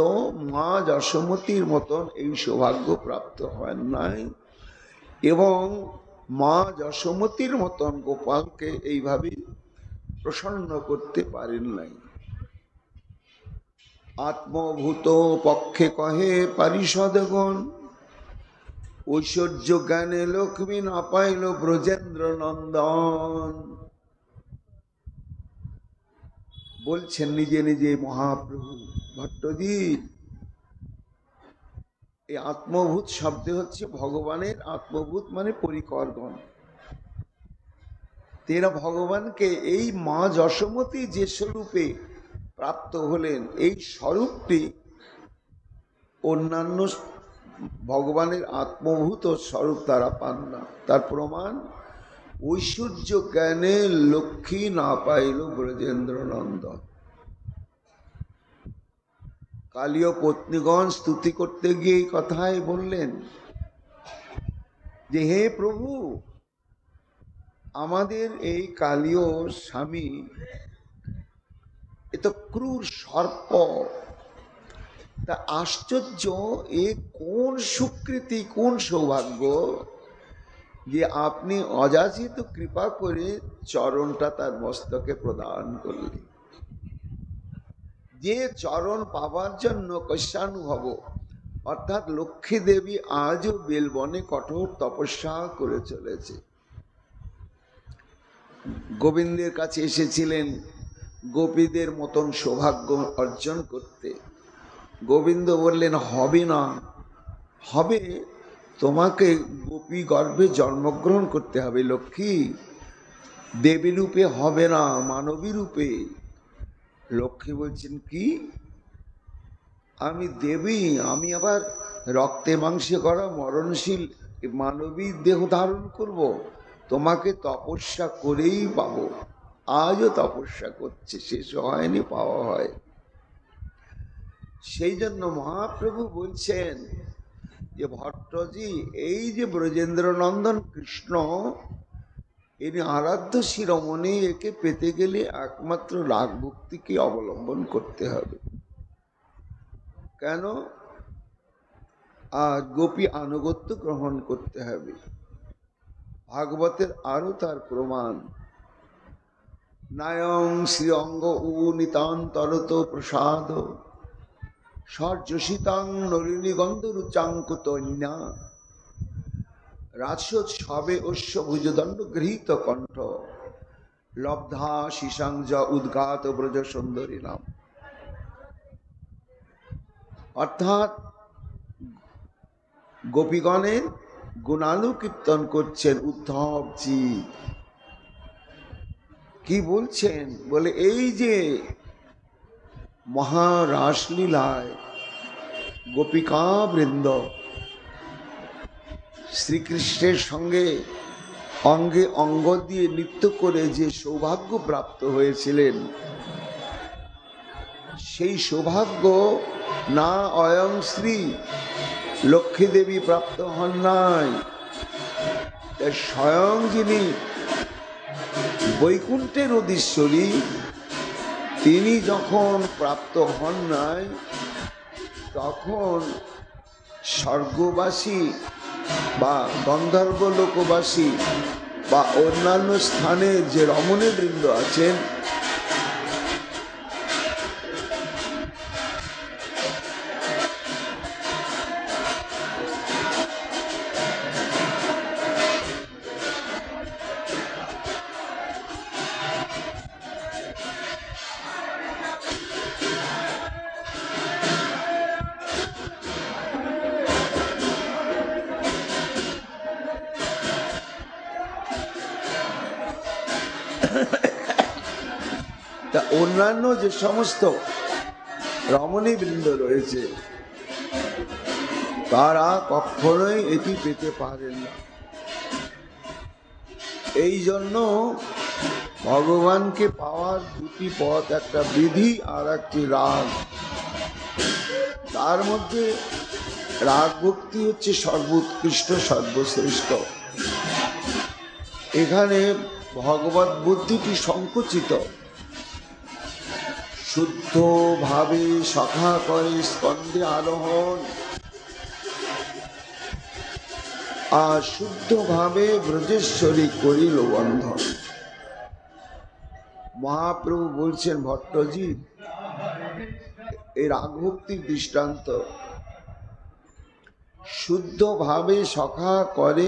মা যশোমতীর মতন এই সৌভাগ্য প্রাপ্ত হয় নাই, এবং মা যশোমতীর মতন গোপালকে এইভাবে প্রসন্ন করতে পারেন নাই। আত্মভূত পক্ষে কহে পারিষদগণ, ঐশ্বর্য জ্ঞানে লক্ষ্মী না পাইল ব্রজেন্দ্র নন্দন। বলছেন নিজে নিজে মহাপ্রভু ভট্টজি, এই আত্মভূত শব্দ হচ্ছে ভগবানের, আত্মভূত মানে পরিকরগণ। তেরা ভগবানকে এই মা যশোমতী যে স্বরূপে প্রাপ্ত হলেন, এই স্বরূপটি অন্যান্য ভগবানের আত্মভূত স্বরূপ তারা পান না। তার প্রমাণ, ঐশ্বর্য জ্ঞানে লক্ষ্মী না পাইল ব্রজেন্দ্র নন্দন। কালীয় পত্নীগণ স্তুতি করতে গিয়ে এই কথাই বললেন যে, হে প্রভু, আমাদের এই কালীয় স্বামী এ তো ক্রূর সর্প, তা আশ্চর্য, এ কোন সুকৃতি, কোন সৌভাগ্য যে আপনি অযাচিত কৃপা করে চরণটা তার মস্তকে প্রদান করলেন। যে চরণ পাবার জন্য কৈশানুভব, অর্থাৎ লক্ষ্মী দেবী আজও বেলবনে কঠোর তপস্যা করে চলেছে। গোবিন্দের কাছে এসেছিলেন গোপীদের মতন সৌভাগ্য অর্জন করতে। গোবিন্দ বললেন, হবে না, হবে, তোমাকে গোপী গর্ভে জন্মগ্রহণ করতে হবে লক্ষ্মী, দেবী রূপে হবে না, মানবী রূপে। লক্ষ্মী বলছেন, কি, আমি দেবী, আমি আবার রক্তে মাংসে করা মরণশীল মানবী দেহ ধারণ করব? তোমাকে তপস্যা করেই পাবো। আজও তপস্যা করছে, শেষ হয়নি, পাওয়া হয়। সেই জন্য মহাপ্রভু বলছেন যে, ভট্টজি, এই যে ব্রজেন্দ্র নন্দন কৃষ্ণ, ইনি আরাধ্য শিরোমণি, একে পেতে গেলে একমাত্র রাগ ভক্তিকে অবলম্বন করতে হবে। কেন? আর গোপী আনুগত্য গ্রহণ করতে হবে। ভাগবতের আরো তার প্রমাণ। নায়ং শ্রী অঙ্গ উ নিতান্তরত প্রসাদ সর্যসিতাং নলিনী গন্ধ রুচাঙ্কুতন্যা রাজসোৎসবে অশ্ব ভুজদণ্ড গৃহীত কণ্ঠ লব্ধা শিশাংজ উদ্গাত ব্রজ সুন্দরী নাম। অর্থাৎ গোপীগণের গুণানুকীর্তন করছেন উদ্ধবজি। কি বলছেন? বলে এই যে মহারাসলীলায় গোপিকা বৃন্দ শ্রীকৃষ্ণের সঙ্গে অঙ্গে অঙ্গ দিয়ে নৃত্য করে যে সৌভাগ্য প্রাপ্ত হয়েছিলেন, সেই সৌভাগ্য না অয়ং শ্রী লক্ষ্মী দেবী প্রাপ্ত হন নাই, স্বয়ং যিনি বৈকুণ্ঠের অধীশ্বরী তিনি যখন প্রাপ্ত হন নাই, তখন স্বর্গবাসী বা গন্ধর্ব লোকবাসী বা অন্যান্য স্থানে যে রমণী বৃন্দ আছেন, তা অন্যান্য যে সমস্ত রমণী বৃন্দ রয়েছে তারা কখনোই এটি পেতে পারেন না। এই জন্য ভগবানকে পাওয়ার দুটি পথ, একটা বিধি আর একটি রাগ। তার মধ্যে রাগ ভক্তি হচ্ছে সর্বোৎকৃষ্ট সর্বশ্রেষ্ঠ। এখানে ভগবত বুদ্ধিটি সংকুচিত। শুদ্ধ ভাবে সখা করে স্কন্ধে আরোহণ, আর শুদ্ধ ভাবে ব্রজেশ্বরী করিল বন্ধন। মহাপ্রভু বলছেন ভট্টজি এই রাগভক্তির দৃষ্টান্ত। শুদ্ধ ভাবে সখা করে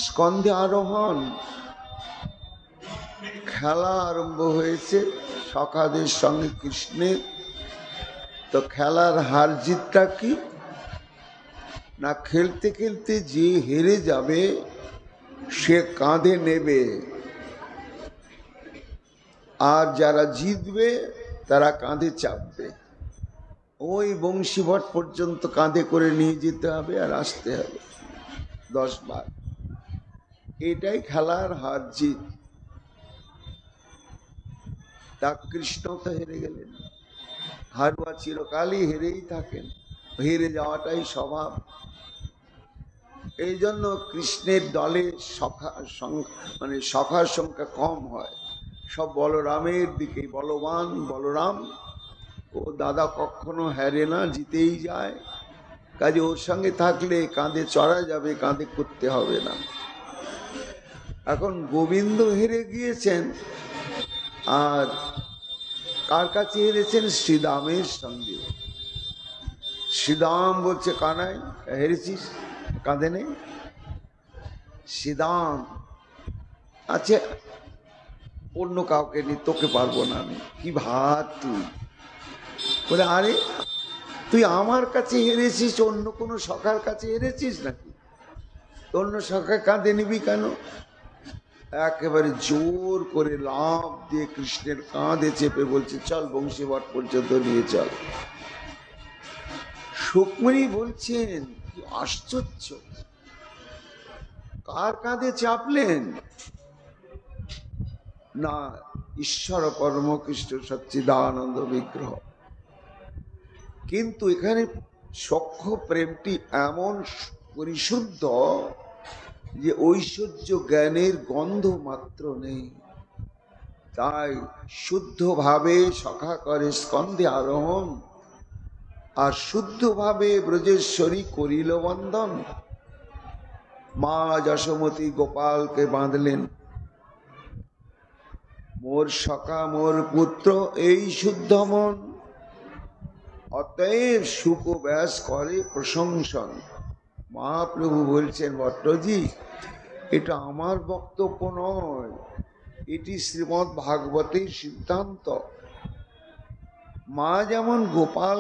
স্কন্ধে আরোহণ। খেলা আরম্ভ হয়েছে সখাদের সঙ্গে কৃষ্ণের। তো খেলার হার জিতটা কি না, খেলতে খেলতে যে হেরে যাবে সে কাঁধে নেবে, আর যারা জিতবে তারা কাঁধে চাপবে। ওই বংশীবট পর্যন্ত কাঁধে করে নিয়ে যেতে হবে আর আসতে হবে 10 বার। এটাই খেলার হার জিত। তা কৃষ্ণ তো হেরে গেলেন। হারুয়া চিরকালই হেরেই থাকেন, হেরে যাওয়াটাই স্বভাব। এই জন্য কৃষ্ণের দলে সখার সংখ্যা কম হয়, সব বলরামের দিকে। বলবান বলরাম ও দাদা কখনো হারে না, জিতেই যায়। কাজে ওর সঙ্গে থাকলে কাঁধে চড়া যাবে, কাঁধে করতে হবে না। এখন গোবিন্দ হেরে গিয়েছেন, আর কার কাছে হেরেছেন? শ্রীদামের সঙ্গে। শ্রীদাম বলছে কানাই হেরেছিস, কাঁধে নেই। শ্রীদাম আচ্ছা অন্য কাউকে নি, তোকে পারবো না আমি। কি ভাত তুই? বলে আরে তুই আমার কাছে হেরেছিস, অন্য কোনো সখার কাছে হেরেছিস নাকি? অন্য সখা কাঁধে নিবি কেন? একেবারে জোর করে লাফ দিয়ে কৃষ্ণের কাঁধে চেপে বলছে চল বংশীবট পর্যন্ত নিয়ে চল। সুকমণি বলছেন কি আশ্চর্য, কার কাঁধে চাপলেন? না, ঈশ্বর পরম কৃষ্ণ সচ্চিদানন্দ বিগ্রহ। কিন্তু এখানে সখ্য প্রেমটি এমন পরিশুদ্ধ যে ঐশ্বর্য জ্ঞানের গন্ধ মাত্র নেই। তাই শুদ্ধভাবে সখা করে স্কন্ধে আরোহণ, আর শুদ্ধভাবে ব্রজেশ্বরী করিল বন্ধন। মা যশোমতী গোপালকে বাঁধলেন। মোর সখা মোর পুত্র এই শুদ্ধ মন, অতএব সুখ ব্যাস করে প্রশংসন। মহাপ্রভু বলছেন, ভট্টজি এটা আমার বক্তব্য নয়, এটি শ্রীমদ্ ভাগবতের সিদ্ধান্ত। মা যেমন গোপাল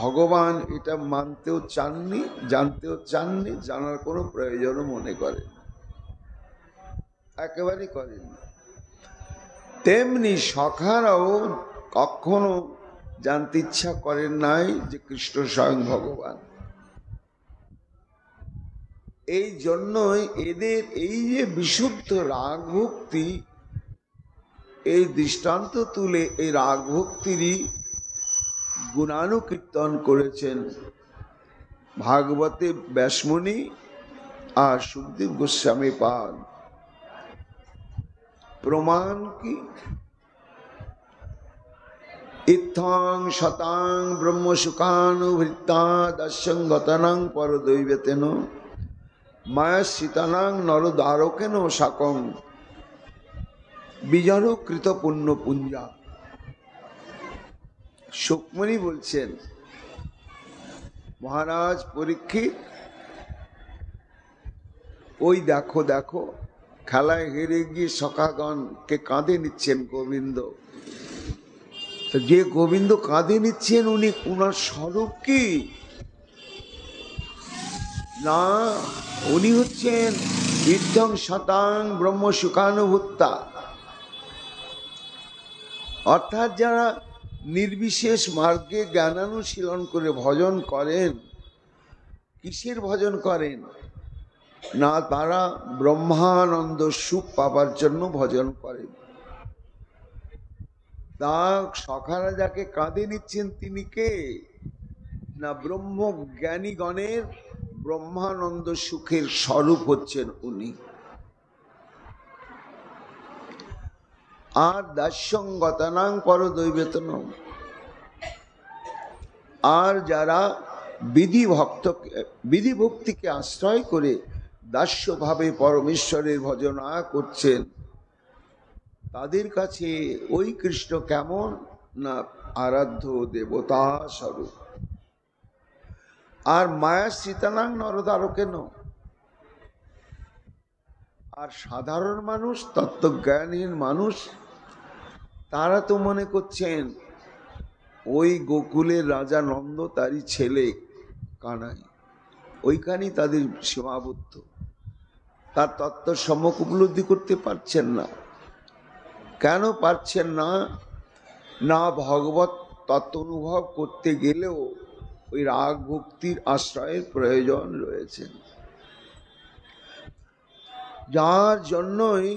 ভগবান এটা মানতেও চাননি, জানতেও চাননি, জানার কোনো প্রয়োজনও মনে করেন, একেবারেই করেন। তেমনি সখারাও কখনো জানতে ইচ্ছা করেন নাই যে কৃষ্ণ স্বয়ং ভগবান। এই জন্যই এদের এই যে বিশুদ্ধ রাগ ভক্তি, এই দৃষ্টান্ত তুলে এই রাগ ভক্তিরই গুণানুকীর্তন করেছেন ভাগবতে ব্যাসমুনি আর সুখদেব গোস্বামী পাদ। প্রমাণ কি? ইত্থং শতাং ব্রহ্ম সুখানুভৃত্তা দাস্যং গতানাং পরদৈবেতেন মায়াশ্রিতানাং নরদ্বারকেন শাকং বিজড়কৃত পুণ্য পুঞ্জা। সুকমণি বলছেন, মহারাজ পরীক্ষিত, ওই দেখো দেখো খেলায় হেরে গিয়ে সখাগণকে কাঁধে নিচ্ছেন গোবিন্দ। যে গোবিন্দ কাঁধে নিচ্ছেন উনি উনার স্বরূপ কি না, উনি হচ্ছেন ইদ্ধং শতাং ব্রহ্ম সুখানুভূতা। অর্থাৎ যারা নির্বিশেষ মার্গে জ্ঞানানুশীলন করে ভজন করেন, কিসের ভজন করেন না, তারা ব্রহ্মানন্দ সুখ পাবার জন্য ভজন করেন। তা সখারা যাকে কাঁধে নিচ্ছেন তিনি কে না, ব্রহ্মজ্ঞানীগণের ব্রহ্মানন্দ সুখের স্বরূপ হচ্ছেন উনি। আর দাস্যঙ্গতানাং পরদৈবেতনম, আর যারা বিধি ভক্তিকে আশ্রয় করে দাস্যভাবে পরমেশ্বরের ভজনা করছেন, তাদের কাছে ওই কৃষ্ণ কেমন না আরাধ্য দেবতা স্বরূপ। আর মায়াশ্রিতানাং নরদ্বারকেন, আর সাধারণ মানুষ, তত্ত্বজ্ঞানীর মানুষ, তারা তো মনে করছেন ওই গোকুলের রাজা নন্দ তারই ছেলে কানাই, ওইখানেই তাদের সীমাবদ্ধ, তার তত্ত্ব সম্যক উপলব্ধি করতে পারছেন না। কেন পারছেন না না, ভগবত তত্ত্ব অনুভব করতে গেলেও ওই রাগ ভক্তির আশ্রয়ের প্রয়োজন রয়েছে। যার জন্যই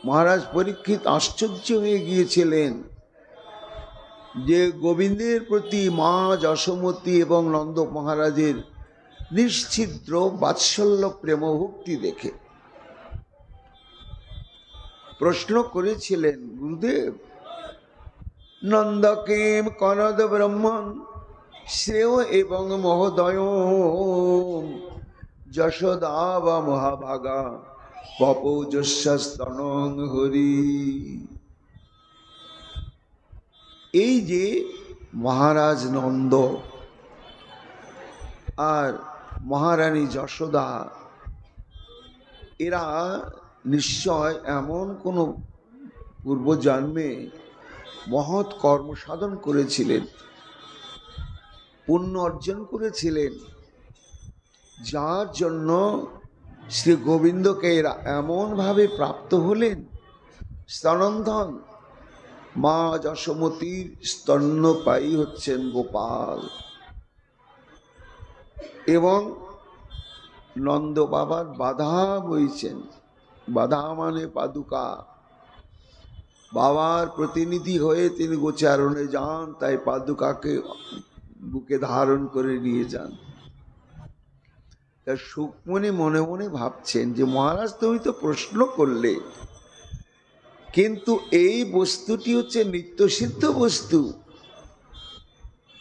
মহারাজ পরীক্ষিত আশ্চর্য হয়ে গিয়েছিলেন যে গোবিন্দের প্রতি মা যশোমতী এবং নন্দ মহারাজের নিশ্ছিদ্র বাৎসল্য প্রেম ভক্তি দেখে। প্রশ্ন করেছিলেন, গুরুদেব, নন্দকেম কনদ ব্রহ্মণ শ্রেয় এবং মহোদয় যশোদা বা মহাভাগা পপৌজস্যস্তনং হরি। এই যে মহারাজ নন্দ আর মহারানী যশোদা, এরা নিশ্চয় এমন কোনো পূর্বজন্মে মহৎ কর্ম সাধন করেছিলেন, পুণ্য অর্জন করেছিলেন, যার জন্য শ্রী গোবিন্দকে এরা এমনভাবে প্রাপ্ত হলেন। স্তনন্ধন, মা যশোমতীর স্তন্যপায়ী হচ্ছেন গোপাল, এবং নন্দ বাবার বাধা বইছেন। বাধা মানে পাদুকা, বাবার প্রতিনিধি হয়ে তিনি গোচারণে যান, তাই পাদুকাকে বুকে ধারণ করে নিয়ে যান। সুকমণি মনে মনে ভাবছেন যে মহারাজ তুমি তো প্রশ্ন করলে, কিন্তু এই বস্তুটি হচ্ছে নিত্যসিদ্ধ বস্তু,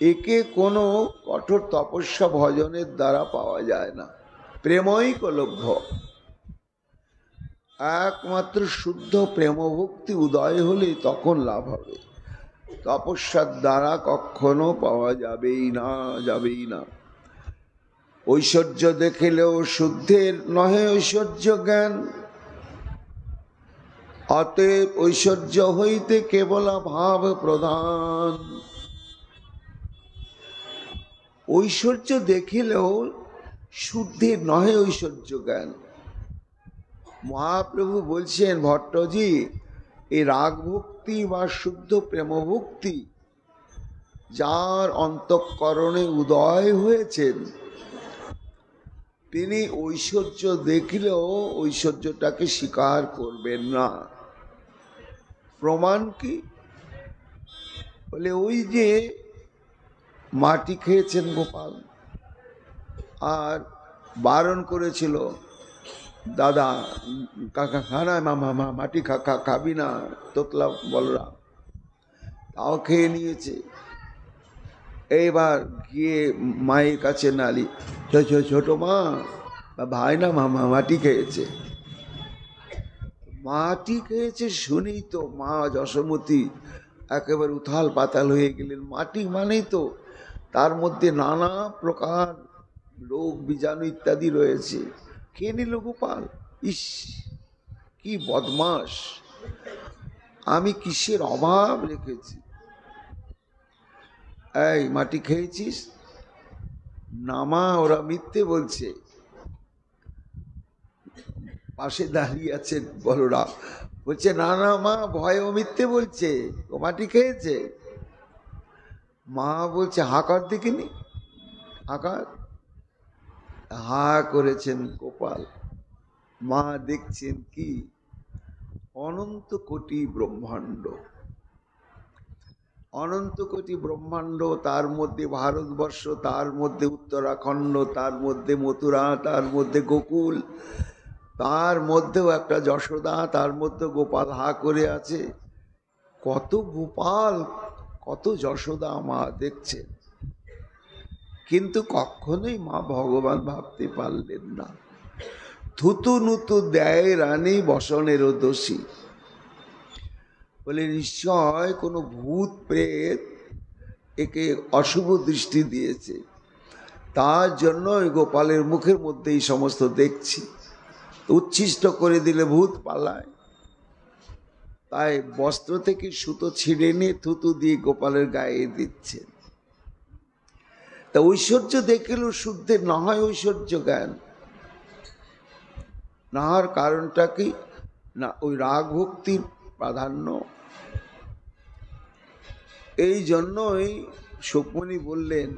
একে কোনো কঠোর তপস্যা ভজনের দ্বারা পাওয়া যায় না, প্রেমই কলভ্য। একমাত্র শুদ্ধ প্রেম ভক্তি উদয় হলে তখন লাভ হবে, তপস্যার দ্বারা কখনো পাওয়া যাবেই না, যাবেই না। ঐশ্বর্য দেখিলেও শুদ্ধের নহে ঐশ্বর্য জ্ঞান, অতএব ঐশ্বর্য হইতে কেবল ভাব প্রধান। ঐশ্বর্য দেখিলেও শুদ্ধের নহে ঐশ্বর্য জ্ঞান। মহাপ্রভু বলছেন, ভট্টজি, এই রাগ ভক্তি বা শুদ্ধ প্রেম ভক্তি যার অন্তঃকরণে উদয় হয়েছেন, তিনি ঐশ্বর্য দেখলেও ঐশ্বর্যটাকে স্বীকার করবেন না। প্রমাণ কি? বলে, ওই যে মাটি খেয়েছেন গোপাল, আর বারণ করেছিল, দাদা কাকা খানা, মামা মাটি খাবি না, তোতলা বলরাম, তাও খেয়ে নিয়েছে। এইবার গিয়ে মায়ের কাছে নালি, ছোট মা ভাই না মামা মাটি খেয়েছে। মাটি খেয়েছে শুনেই তো মা যশোমতী একেবারে উথাল পাতাল হয়ে গেলেন। মাটি মানেই তো তার মধ্যে নানা প্রকার রোগ বীজাণু ইত্যাদি রয়েছে। খেয়ে নিল গোপাল। ইস, কি বদমাস! আমি কিসের অভাব রেখেছি? এই মাটি খেয়েছিস না মা, ওরা মিথ্যে বলছে। পাশে দাঁড়িয়ে আছেন বলরাম, বলছে না না মা, ভয়, ও মিথ্যে বলছে, ও মাটি খেয়েছে। মা বলছে হাকার দেখিনি, হাকার। হা করেছেন গোপাল। মা দেখছেন কি অনন্ত কোটি ব্রহ্মাণ্ড, অনন্ত কোটি ব্রহ্মাণ্ড, তার মধ্যে ভারতবর্ষ, তার মধ্যে উত্তরাখণ্ড, তার মধ্যে মথুরা, তার মধ্যে গোকুল, তার মধ্যেও একটা যশোদা, তার মধ্যে গোপাল হা করে আছে। কত গোপাল, কত যশোদা মা দেখছেন, কিন্তু কখনোই মা ভগবান ভাবতে পারলেন না। থুতু নুতু দেয় রানী বসনেরও দোষী। বলে নিশ্চয় কোনো ভূত প্রেত একে অশুভ দৃষ্টি দিয়েছে, তার জন্য ওই গোপালের মুখের মধ্যে এই সমস্ত দেখছি। উচ্ছিষ্ট করে দিলে ভূত পালায়, তাই বস্ত্র থেকে সুতো ছিঁড়ে নিয়ে থুতু দিয়ে গোপালের গায়ে দিচ্ছেন। তা ঐশ্বর্য দেখলেও শুদ্ধের না হয় ঐশ্বর্য জ্ঞান। না হওয়ার কারণটা কি? না, ওই রাগ ভক্তির প্রাধান্য। এই জন্যই সুকমণি বললেন,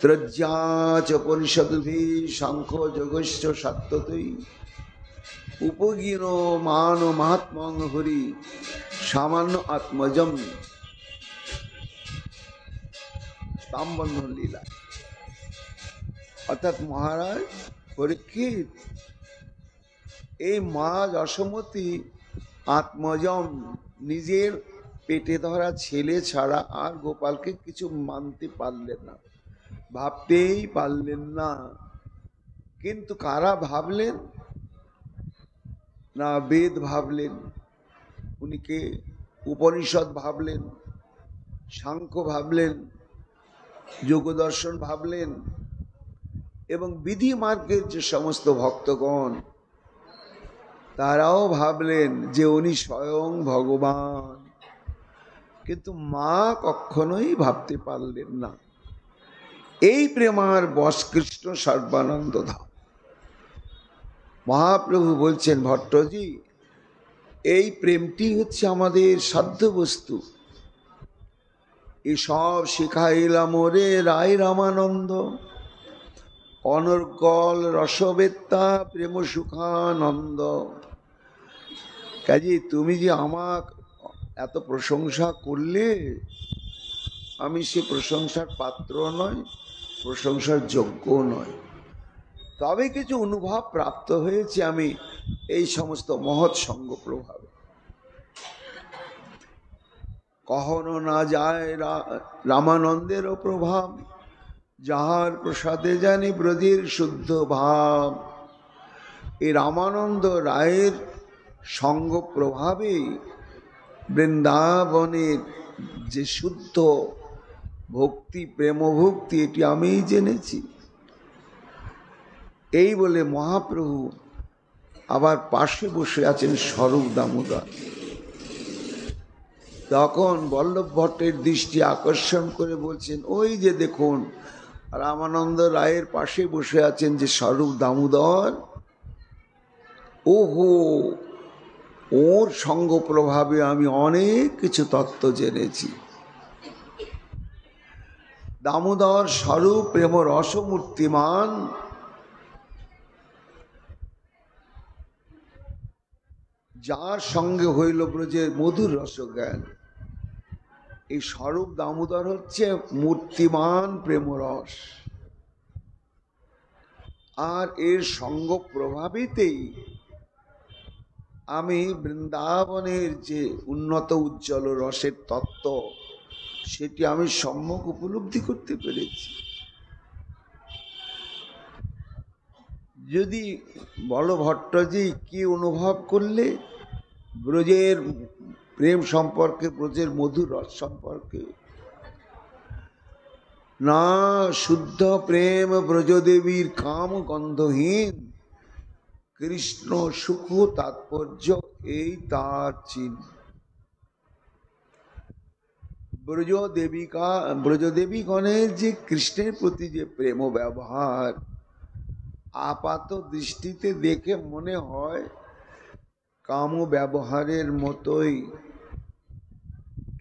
ত্রজ্জাচ উপনিষদ্ভি শঙ্খ যোগশ্চ সত্যতই উপগীন মান মহাত্মং হরি সামান্য আত্মজম তাম্বন্ধন লীলা। অর্থাৎ মহারাজ পরীক্ষিত, এই মা যশোমতী আত্মজম, নিজের পেটে ধরা ছেলে ছাড়া আর গোপালকে কিছু মানতে পারলেন না, ভাবতেই পারলেন না। কিন্তু কারা ভাবলেন? না বেদ ভাবলেন, উনিকে উপনিষদ ভাবলেন, সাংখ্য ভাবলেন, যোগদর্শন ভাবলেন, এবং বিধি মার্গের যে সমস্ত ভক্তগণ তারাও ভাবলেন যে উনি স্বয়ং ভগবান। কিন্তু মা কখনোই ভাবতে পারলেন না। এই প্রেমার বশ কৃষ্ণ সর্বানন্দ ধাম। মহাপ্রভু বলছেন, ভট্টজি, এই প্রেমটি হচ্ছে আমাদের সাধ্য বস্তু। এসব শিখাইলাম ওরে রায় রামানন্দ, অনর্গল রসবেত্তা প্রেম সুখানন্দ। কাজে তুমি যে আমাক এত প্রশংসা করলে, আমি সে প্রশংসার পাত্র নয়, প্রশংসার যোগ্য নয়। তবে কিছু অনুভব প্রাপ্ত হয়েছে আমি এই সমস্ত মহৎ সঙ্গ প্রভাবে। কখনো না যায় রামানন্দেরও প্রভাব, যাহার প্রসাদে জানি ব্রজের শুদ্ধ ভাব। এই রামানন্দ রায়ের সঙ্গ প্রভাবে বৃন্দাবনের যে শুদ্ধ ভক্তি, প্রেম ভক্তি, এটি আমিই জেনেছি। এই বলে মহাপ্রভু আবার পাশে বসে আছেন স্বরূপ দামোদর। তখন বল্লভ ভট্টের দৃষ্টি আকর্ষণ করে বলছেন, ওই যে দেখুন রামানন্দ রায়ের পাশে বসে আছেন যে স্বরূপ দামোদর, ওহো, ওর সঙ্গ প্রভাবে আমি অনেক কিছু তত্ত্ব জেনেছি। দামোদর স্বরূপ প্রেম রসমূর্তিমান, যার সঙ্গে হইল ব্রজের মধুর রসজ্ঞান। এই স্বরূপ দামোদর হচ্ছে মূর্তিমান প্রেমরস, আর এর সঙ্গ প্রভাবিতেই আমি বৃন্দাবনের যে উন্নত উজ্জ্বল রসের তত্ত্ব, সেটি আমি সম্যক উপলব্ধি করতে পেরেছি। যদি বলো ভট্টজি কি অনুভব করলে ব্রজের প্রেম সম্পর্কে, ব্রজের মধুর রস সম্পর্কে? না, শুদ্ধ প্রেম ব্রজদেবীর কাম গন্ধহীন, কৃষ্ণ সুখ তাৎপর্য এই তার চিহ্ন। ব্রজদেবীগণের যে কৃষ্ণের প্রতি যে প্রেম ব্যবহার, আপাত দৃষ্টিতে দেখে মনে হয় কাম ব্যবহারের মতোই,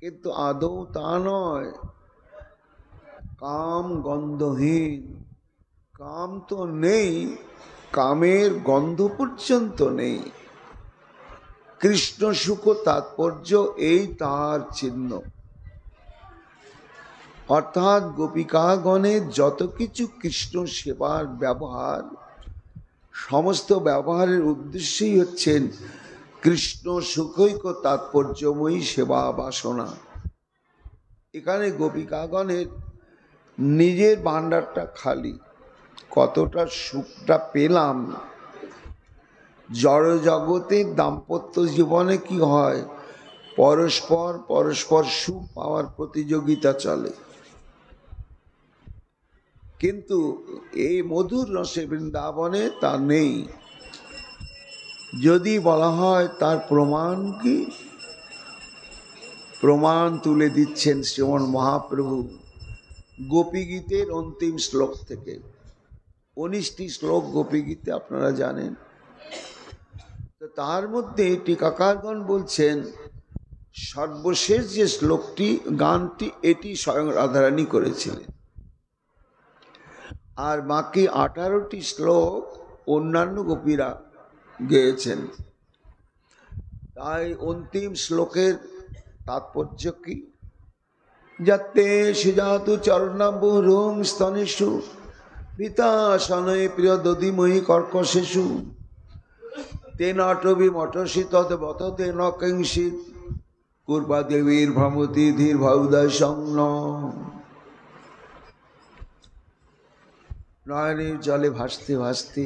কিন্তু আদৌ তা নয়। কাম গন্ধহীন, কাম তো নেই, কামের গন্ধ পর্যন্ত নেই। কৃষ্ণ সুখ তাৎপর্য এই তার চিহ্ন। অর্থাৎ গোপিকাগণের যত কিছু কৃষ্ণ সেবার ব্যবহার, সমস্ত ব্যবহারের উদ্দেশ্যই হচ্ছেন কৃষ্ণ সুখৈক তাৎপর্যময়ী সেবা বাসনা। এখানে গোপিকাগণের নিজের ভাণ্ডারটা খালি, কতটা সুখটা পেলাম। জড় জগতের দাম্পত্য জীবনে কি হয়, পরস্পর সুখ পাওয়ার প্রতিযোগিতা চলে, কিন্তু এই মধুর রসে বৃন্দাবনে তা নেই। যদি বলা হয় তার প্রমাণ কি, প্রমাণ তুলে দিচ্ছেন শ্রীমন মহাপ্রভু গোপীগীতের অন্তিম শ্লোক থেকে। 19টি শ্লোক গোপীগীতে আপনারা জানেন। তো তার মধ্যে টিকাকারগণ বলছেন সর্বশেষ যে শ্লোকটি, গানটি, এটি স্বয়ং রাধারানী করেছিলেন, আর বাকি 18টি শ্লোক অন্যান্য গোপীরা গেয়েছেন। তাই অন্তিম শ্লোকের তাৎপর্য কি? যাতে সুজাতু চরণাম্বুরুং স্তনেষু পিতাসনয়ে প্রিয় দধিময়ী কর্কশেষু তেন অটবি মটসি তদ বত তেন কিংচিৎ কূর্বা দেবীর ভ্রমতি ধীর ভৌদয় সংন। নয়নের জলে ভাসতে ভাসতে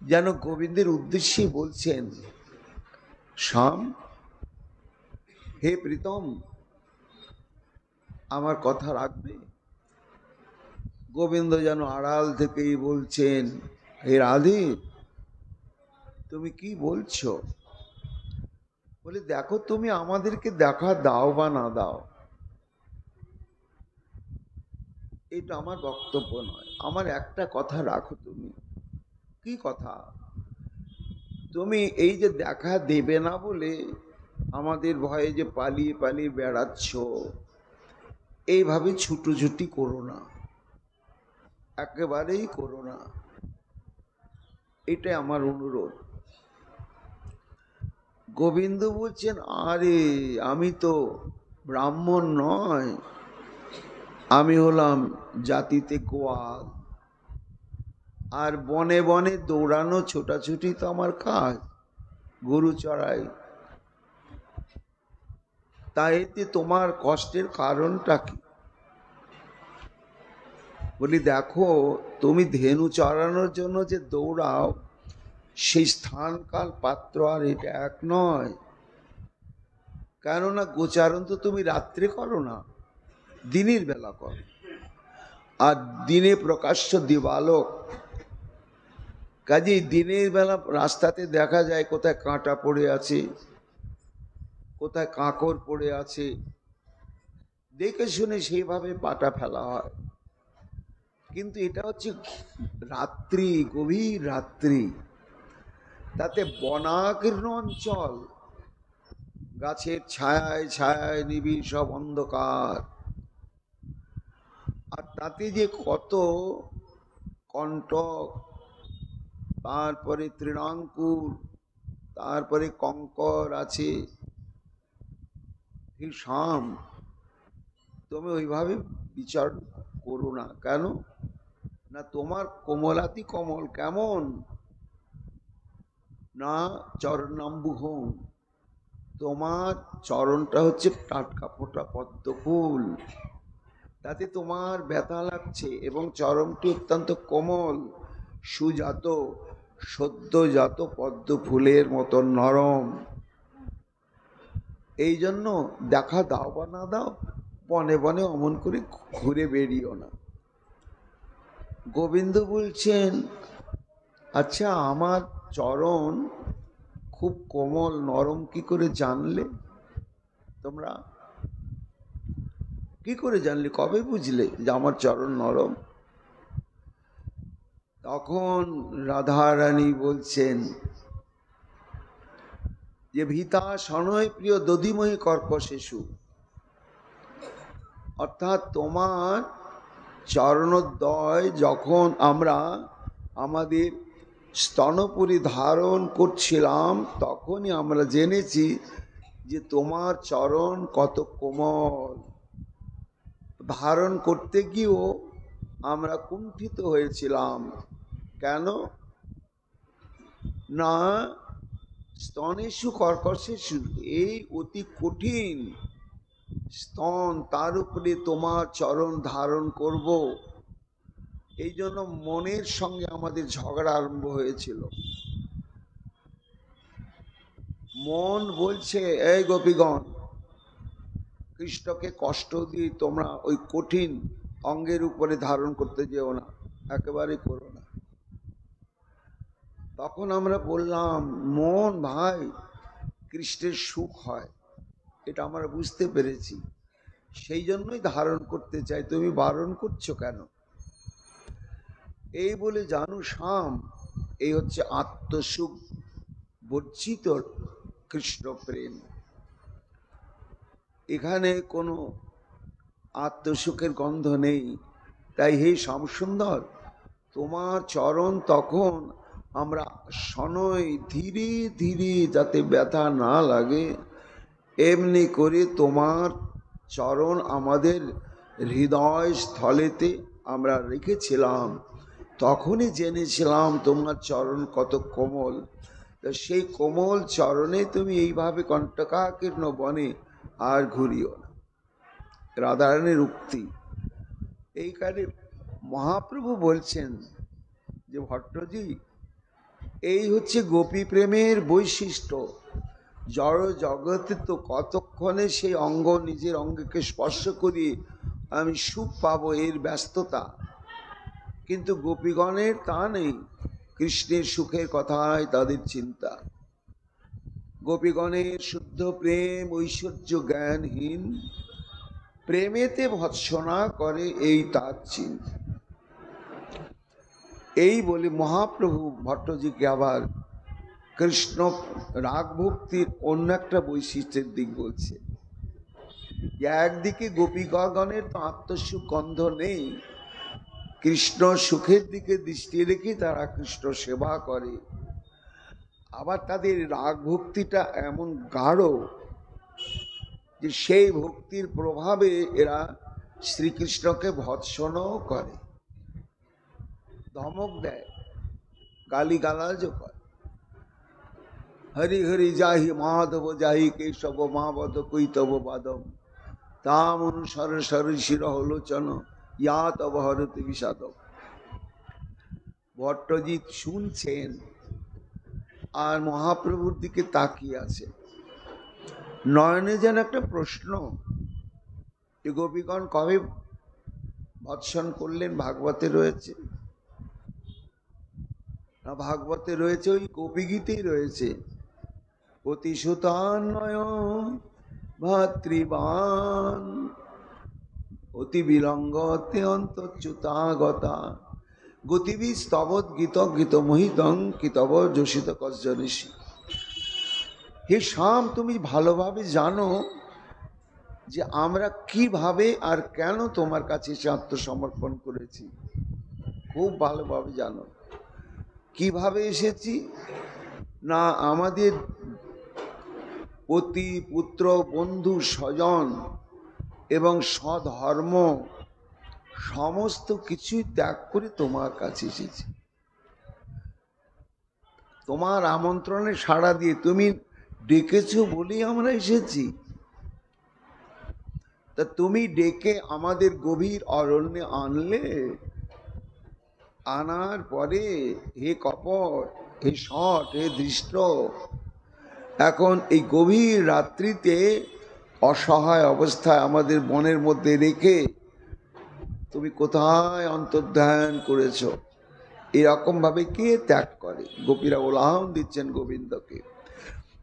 যেন গোবিন্দের উদ্দেশ্যে বলছেন, শ্যাম, হে প্রীতম, আমার কথা রাখবে? গোবিন্দ যেন আড়াল থেকেই বলছেন, হে রাধে, তুমি কি বলছো? বলে, দেখো, তুমি আমাদেরকে দেখা দাও বা না দাও, এটা আমার বক্তব্য নয়। আমার একটা কথা রাখো তুমি। কি কথা? তুমি এই যে দেখা দেবে না বলে আমাদের ভয়ে যে পালিয়ে পালিয়ে বেড়াচ্ছ, এইভাবে ছুটোছুটি করো না, একেবারেই করো না, এটাই আমার অনুরোধ। গোবিন্দ বলছেন, আরে আমি তো ব্রাহ্মণ নয়, আমি হলাম জাতিতে গোয়াল, আর বনে বনে দৌড়ানো ছোটাছুটি তো আমার কাজ, গরু চড়াই। তাই এতে তোমার কষ্টের কারণটা কি? বলি, দেখো, তুমি ধেনু চড়ানোর জন্য যে দৌড়াও, সেই স্থান কাল পাত্র আর এটা এক নয়। কেননা গোচারণ তো তুমি রাত্রে করো না, দিনের বেলা করো। আর দিনে প্রকাশ্য দিবালোক, কাজেই দিনের বেলা রাস্তাতে দেখা যায় কোথায় কাঁটা পড়ে আছে, কোথায় কাঁকড় পড়ে আছে, দেখে শুনে সেইভাবে পাটা ফেলা হয়। কিন্তু এটা হচ্ছে রাত্রি, গভীর রাত্রি, তাতে বনাকীর্ণ অঞ্চল, গাছের ছায়ায় ছায়ায় নিবিড় সব অন্ধকার। আর তাতে যে কত কণ্টক, তারপরে তৃণাঙ্কুর, তারপরে কঙ্কর আছে। এই শাম, তুমি ওইভাবে বিচার করো না। কেন না, তোমার কোমলাতি কমল কেমন না, চরণাম্বুহং, তোমার চরণটা হচ্ছে টাটকা ফোটা পদ্ম ফুল, তাতে তোমার ব্যথা লাগছে, এবং চরণটি অত্যন্ত কোমল, সুজাত, সদ্যজাত পদ্ম ফুলের মতো নরম। এই জন্য দেখা দাও বা না দাও, বনে বনে অমন করে ঘুরে বেরিও না। গোবিন্দ বলছেন, আচ্ছা আমার চরণ খুব কোমল নরম কি করে জানলে? তোমরা কি করে জানলে, কবে বুঝলে যে আমার চরণ নরম? তখন রাধারানী বলছেন যে ভীতা শনয় প্রিয় দধিময়ী কর্কশেষু, অর্থাৎ তোমার চরণোদ্বয় যখন আমরা আমাদের স্তনপুরী ধারণ করছিলাম, তখনই আমরা জেনেছি যে তোমার চরণ কত কোমল। ধারণ করতে গিয়েও আমরা কুণ্ঠিত হয়েছিলাম। কেন না, স্তনেষু কর্কশেষু, এই অতি কঠিন স্তন, তার উপরে তোমার চরণ ধারণ করব, এই জন্য মনের সঙ্গে আমাদের ঝগড়া আরম্ভ হয়েছিল। মন বলছে, এই গোপীগণ, কৃষ্ণকে কষ্ট দিয়ে তোমরা ওই কঠিন অঙ্গের উপরে ধারণ করতে যেও না, একেবারে করো না। তখন আমরা বললাম, মন ভাই, কৃষ্ণের সুখ হয়, এটা আমরা বুঝতে পেরেছি, সেই জন্যই ধারণ করতে চাই, তুমি বারণ করছো কেন? এই বলে জানু শাম, এই হচ্ছে আত্মসুখ বর্জিত কৃষ্ণ প্রেম। এখানে কোনো আত্মসুখের গন্ধ নেই। তাই হে শ্যামসুন্দর, তোমার চরণ তখন আমরা শনয় ধীরে ধীরে, যাতে ব্যথা না লাগে, এমনি করে তোমার চরণ আমাদের হৃদয় স্থলেতে আমরা রেখেছিলাম। তখনই জেনেছিলাম তোমার চরণ কত কোমল। তো সেই কোমল চরণে তুমি এইভাবে কণ্টকাকীর্ণ বনে আর ঘুরিও না। রাধারানীর উক্তি। এইখানে মহাপ্রভু বলছেন যে ভট্টজি, এই হচ্ছে গোপী প্রেমের বৈশিষ্ট্য। জড় জগতে তো কতক্ষণে সেই অঙ্গ নিজের অঙ্গকে স্পর্শ করি আমি সুখ পাবো, এর ব্যস্ততা। কিন্তু গোপীগণের তা নেই, কৃষ্ণের সুখের কথাই তাদের চিন্তা। গোপীগণের শুদ্ধ প্রেম ঐশ্বর্য জ্ঞানহীন, প্রেমেতে ভৎসনা করে, এই তার চিন্তা। এই বলে মহাপ্রভু ভট্টজিকে আবার কৃষ্ণ রাগ ভক্তির অন্য একটা বৈশিষ্ট্যের দিক বলছে। একদিকে গোপীগণের তো আত্মসুখ গন্ধ নেই, কৃষ্ণ সুখের দিকে দৃষ্টি রেখে তারা কৃষ্ণ সেবা করে। আবার তাদের রাগ ভক্তিটা এমন গাঢ় যে সেই ভক্তির প্রভাবে এরা শ্রীকৃষ্ণকে ভৎসনও করে, ধমক দেয়, গালিগালাজও করে। হরি হরি যাহি মাধব যাহি কেশব মাবদ কৈতব বাদম, তাম অনুসর সরসির হলোচন ইয়া তব হরতি বিষাদম। ভট্টজিৎ শুনছেন আর মহাপ্রভুর দিকে তাকিয়ে আছে। নয়নে যেন একটা প্রশ্ন, যে গোপীগণ কবে ভৎসন করলেন? ভাগবতে রয়েছে না? ভাগবতে রয়েছে, ওই গোপীগীতেই রয়েছে, অতিসুতান্বয় ভাতৃবান অতি বিলঙ্গতে অন্তচ্যুতাগতা গতিবি স্তবৎ গীত গীত মোহিতং কিতব যোষিত কজ্জনিষি। হে শ্যাম, তুমি ভালোভাবে জানো যে আমরা কিভাবে আর কেন তোমার কাছে এসে আত্মসমর্পণ করেছি। খুব ভালোভাবে জানো। কিভাবে এসেছি না, আমাদের পতি পুত্র বন্ধু স্বজন এবং স্বধর্ম সমস্ত কিছুই ত্যাগ করে তোমার কাছে এসেছি। তোমার আমন্ত্রণে সাড়া দিয়ে তুমি ডেকেছো বলেই আমরা এসেছি। তা তুমি ডেকে আমাদের গভীর অরণ্যে আনলে, আনার পরে হে কপট, হে শট, হে দৃষ্ট, এখন এই গভীর রাত্রিতে অসহায় অবস্থায় আমাদের বনের মধ্যে রেখে তুমি কোথায় অন্তর্ধান করেছ? এরকম ভাবে কে ত্যাগ করে? গোপীরা ওলাহন দিচ্ছেন গোবিন্দকে।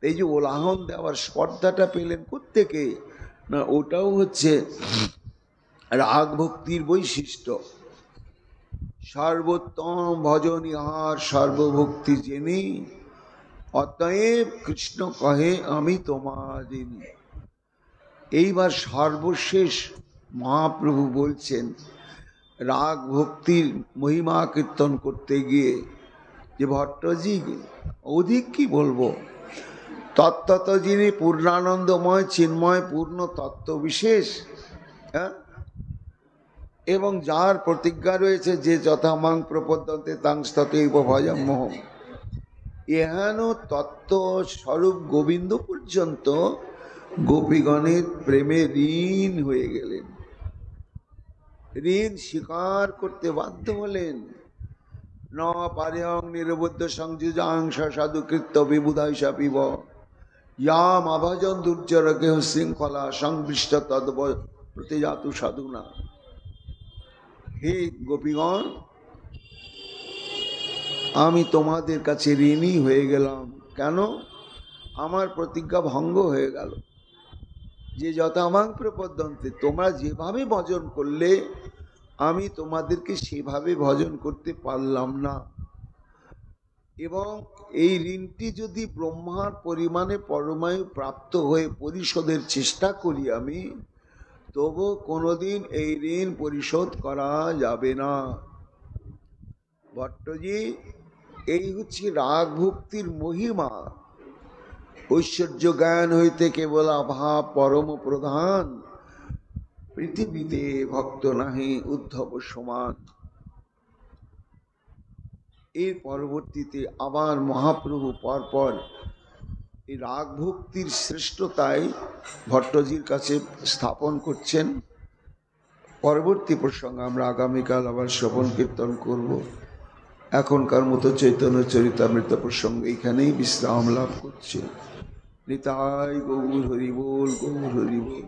এই যে ওলাহন দেওয়ার স্পর্ধাটা পেলেন কোত্থেকে? না, ওটাও হচ্ছে রাগ ভক্তির বৈশিষ্ট্য। সর্বোত্তম ভজন ইহার সর্বভক্তি জেনে, অতএব কৃষ্ণ কহে আমি তোমাদিনী। এইবার সর্বশেষ মহাপ্রভু বলছেন রাগ ভক্তির মহিমা কীর্তন করতে গিয়ে যে ভট্টজি অধিক কি বলবো, তত্ত্বত যিনি পূর্ণানন্দময় চিন্ময় পূর্ণ তত্ত্ব বিশেষ, এবং যার প্রতিজ্ঞা রয়েছে যে যথামাং প্রপদ্যন্তে তাং ততৈব ভজাম্যহম, এহেন তত্ত্ব স্বরূপ গোবিন্দ পর্যন্ত গোপীগণের প্রেমে ঋণ হয়ে গেলেন, ঋণ স্বীকার করতে বাধ্য হলেন। ন পারেয়ং নিরবদ্ধ সংযুজাংশ সাধুকৃত্য বিবুধাইষা পিব ইয়াম আভাজন দুর্জর গেহ শৃঙ্খলা সংবৃষ্ট তদ্ব প্রতিজাতু সাধুনা। হে গোপীগণ, আমি তোমাদের কাছে ঋণী হয়ে গেলাম। কেন? আমার প্রতিজ্ঞা ভঙ্গ হয়ে গেল। যে যথামাং প্রপদ্যন্তে, তোমরা যেভাবে ভজন করলে আমি তোমাদেরকে সেভাবে ভজন করতে পারলাম না। এবং এই ঋণটি যদি ব্রহ্মার পরিমাণে পরমায়ু প্রাপ্ত হয়ে পরিশোধের চেষ্টা করি আমি, তবু কোনোদিন এই ঋণ পরিশোধ করা যাবে না। ভট্টজি, এই হচ্ছে রাগ ভক্তির মহিমা। ঐশ্বর্য জ্ঞান হইতে কেবল ভাব পরম প্রধান, পৃথিবীতে ভক্ত নাহি উদ্ধব সমান। এর পরবর্তীতে আবার মহাপ্রভু পরপর এই রাগ ভক্তির শ্রেষ্ঠতায় ভট্টজির কাছে স্থাপন করছেন। পরবর্তী প্রসঙ্গ আমরা আগামীকাল আবার শ্রবণ কীর্তন করব। এখনকার মতো চৈতন্য চরিতামৃত প্রসঙ্গ এখানেই বিশ্রাম লাভ করছে। নিতাই গৌর হরি বল, গৌর হরি বল।